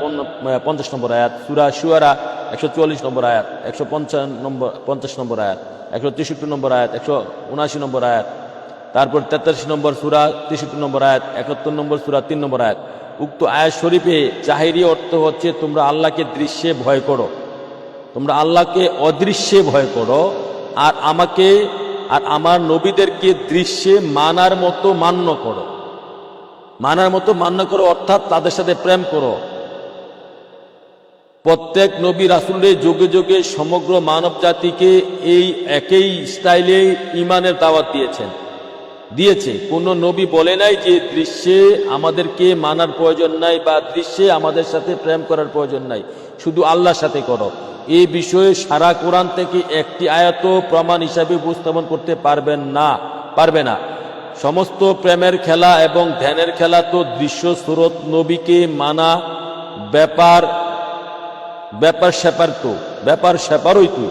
50 নম্বর আয়াত, সূরা শুআরা 144 নম্বর আয়াত, 150 নম্বর আয়াত, 163 নম্বর আয়াত, 179 নম্বর আয়াত, তারপর 43 নম্বর সূরা 63 নম্বর আয়াত, 71 নম্বর সূরা 3 নম্বর আয়াত। উক্ত আয়াত শরীফে জাহিরি অর্থ হচ্ছে তোমরা আল্লাহকে দৃশ্যে ভয় করো, তোমরা আল্লাহকে অদৃশ্যে ভয় করো, আর আমাকে আর আমার নবীদেরকে দৃশ্যে মানার মতো মান্য করো। মানার মতো মান্য করো অর্থাৎ তাদের সাথে প্রেম করো। প্রত্যেক নবী রাসূলের যুগে যুগে সমগ্র মানব জাতিকে এই একই স্টাইলে ঈমানের দাওয়াত দিয়েছে। কোন নবী বলে নাই যে দৃশ্যে আমাদেরকে মানার প্রয়োজন নাই বা দৃশ্যে আমাদের সাথে প্রেম করার প্রয়োজন নাই, শুধু আল্লাহর সাথে করো। এই বিষয়ে সারা কোরআন থেকে একটি আয়াত প্রমাণ হিসাবে উপস্থাপন করতে পারবে না। সমস্ত প্রেমের খেলা এবং ধ্যানের খেলা তো দৃশ্য সুরত নবীকে মানা ব্যাপার স্যাপারই তো।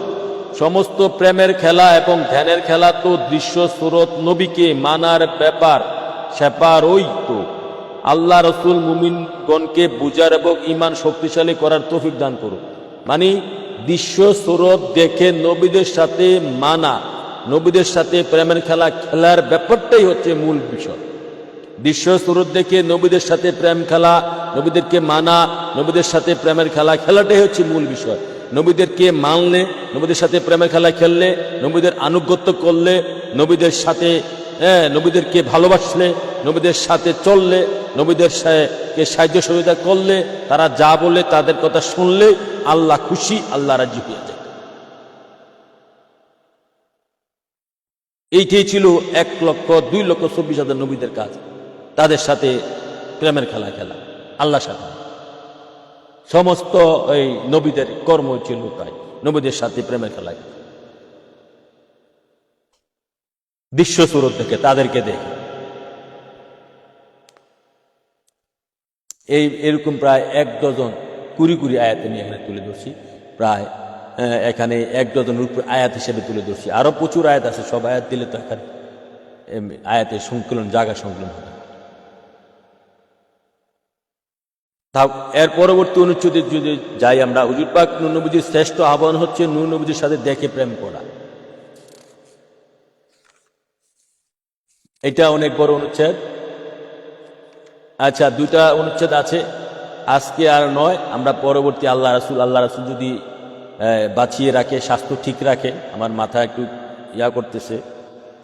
সমস্ত প্রেমের খেলা এবং ধ্যানের খেলা তো দৃশ্য সুরত নবীকে মানার ব্যাপার স্যাপারই তো। আল্লাহ রসুল মুমিনগণকে বুঝার এবং ঈমান শক্তিশালী করার তৌফিক দান করুন। মানে দৃশ্য সুরত দেখে নবীদের সাথে মানা, নবীদের সাথে প্রেমের খেলার ব্যাপারটাই হচ্ছে মূল বিষয়। দৃশ্য সুরত দেখে নবীদের সাথে প্রেম খেলা, নবীদেরকে মানা, নবীদের সাথে প্রেমের খেলাটাই হচ্ছে মূল বিষয়। নবীদেরকে মানলে, নবীদের সাথে প্রেমের খেলা খেললে, নবীদের আনুগত্য করলে, নবীদের সাথে নবীদেরকে ভালোবাসলে, নবীদের সাথে চললে, নবীদের কে সাহায্য সহযোগিতা করলে, তারা যা বলে তাদের কথা শুনলে আল্লাহ খুশি, আল্লাহ রাজি হয়ে যায়। এইটাই ছিল 1,02,24,000 নবীদের কাজ। তাদের সাথে প্রেমের খেলা আল্লাহর সাথে। সমস্ত এই নবীদের কর্ম ছিল তাই, নবীদের সাথে প্রেমের খেলা। দৃশ্য সুরত দেখে, তাদেরকে দেখে। এরকম প্রায় 1 ডজন 20 আয়াত আমি এখানে তুলে ধরছি। প্রায় এখানে 1 ডজনের উপর আয়াত হিসেবে তুলে ধরছি। আরো প্রচুর আয়াত আছে, সব আয়াত দিলে তো এখানে আয়াতের সংকলন, জায়গা সংকলন হবে। তা এর পরবর্তী অনুচ্ছেদে যদি যাই আমরা, হুজুর পাক নূর নবীজির শ্রেষ্ঠ আহ্বান হচ্ছে নূর নবীজির সাথে দেখে প্রেম করা। এটা অনেক বড় অনুচ্ছেদ। আচ্ছা, দুটা অনুচ্ছেদ আছে, আজকে আর নয়, আমরা পরবর্তী আল্লাহ রাসূল যদি বাঁচিয়ে রাখে, স্বাস্থ্য ঠিক রাখে, আমার মাথা একটু করতেছে,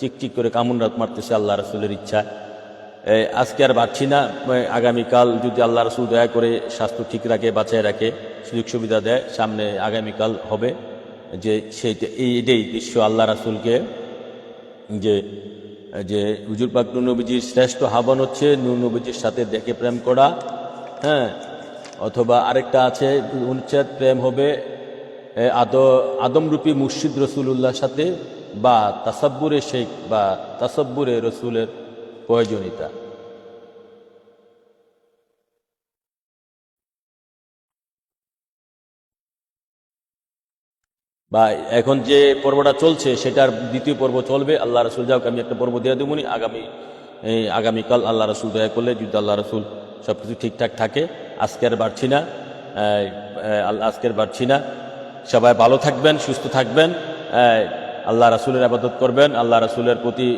চিকচিক করে কামড় মারতেছে আল্লাহ রাসূলের ইচ্ছায়, আজকে আর পারছি না, আগামীকাল যদি আল্লাহ রাসূল দয়া করে স্বাস্থ্য ঠিক রাখে, বাঁচায় রাখে, সুযোগ সুবিধা দেয়, সামনে আগামীকাল হবে যে এইটাই দৃশ্য আল্লাহ রাসূলকে, যে হুজুর পাক নূর নবীজির শ্রেষ্ঠ আহ্বান হচ্ছে নূর নবীজির সাথে দেখে প্রেম করা। হ্যাঁ, অথবা আরেকটা আছে অনুচ্ছেদ, প্রেম হবে আদমরূপী মুর্শিদ রসুলুল্লাহর সাথে, বা তাসাব্বুরে শেখ বা তাসাব্বুরে রসুলের প্রয়োজনীয়তা। বা এখন যে পর্বটা চলছে সেটার দ্বিতীয় পর্ব চলবে, আল্লাহ রসুল যাওক, আমি একটা পর্ব দিয়ে দেবনি আগামীকাল আল্লাহ রসুল দয়া করলে, যদি আল্লাহ রসুল সব কিছু ঠিকঠাক থাকে। আজকের বাড়ছি না। সবাই ভালো থাকবেন, সুস্থ থাকবেন, আল্লাহ রাসূলের ইবাদত করবেন, আল্লাহ রাসূলের প্রতি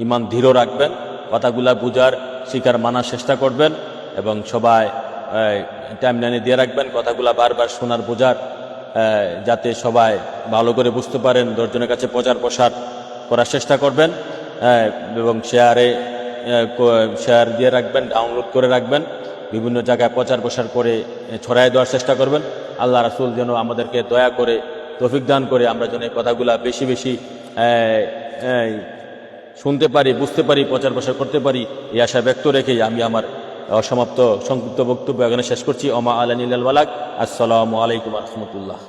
ঈমান দৃঢ় রাখবেন, কথাগুলা বুঝার, শিকার মানার চেষ্টা করবেন, এবং সবাই টাইম লাইনে দিয়ে রাখবেন কথাগুলা বারবার শোনার, বোঝার, যাতে সবাই ভালো করে বুঝতে পারেন, 10 জনের কাছে প্রচার প্রসার করার চেষ্টা করবেন, এবং শেয়ার দিয়ে রাখবেন, ডাউনলোড করে রাখবেন, বিভিন্ন জায়গায় প্রচার প্রসার করে ছড়াই দেওয়ার চেষ্টা করবেন। আল্লাহ রাসূল যেন আমাদেরকে দয়া করে তৌফিক দান করে, আমরা যেন এই কথাগুলা বেশি বেশি শুনতে পারি, বুঝতে পারি, প্রচার প্রসার করতে পারি, এই আশা ব্যক্ত রেখেই আমি আমার সংক্ষিপ্ত বক্তব্য এখানে শেষ করছি। ওমা আলানিল বালাগ। আসসালামু আলাইকুম ওয়া রাহমাতুল্লাহ।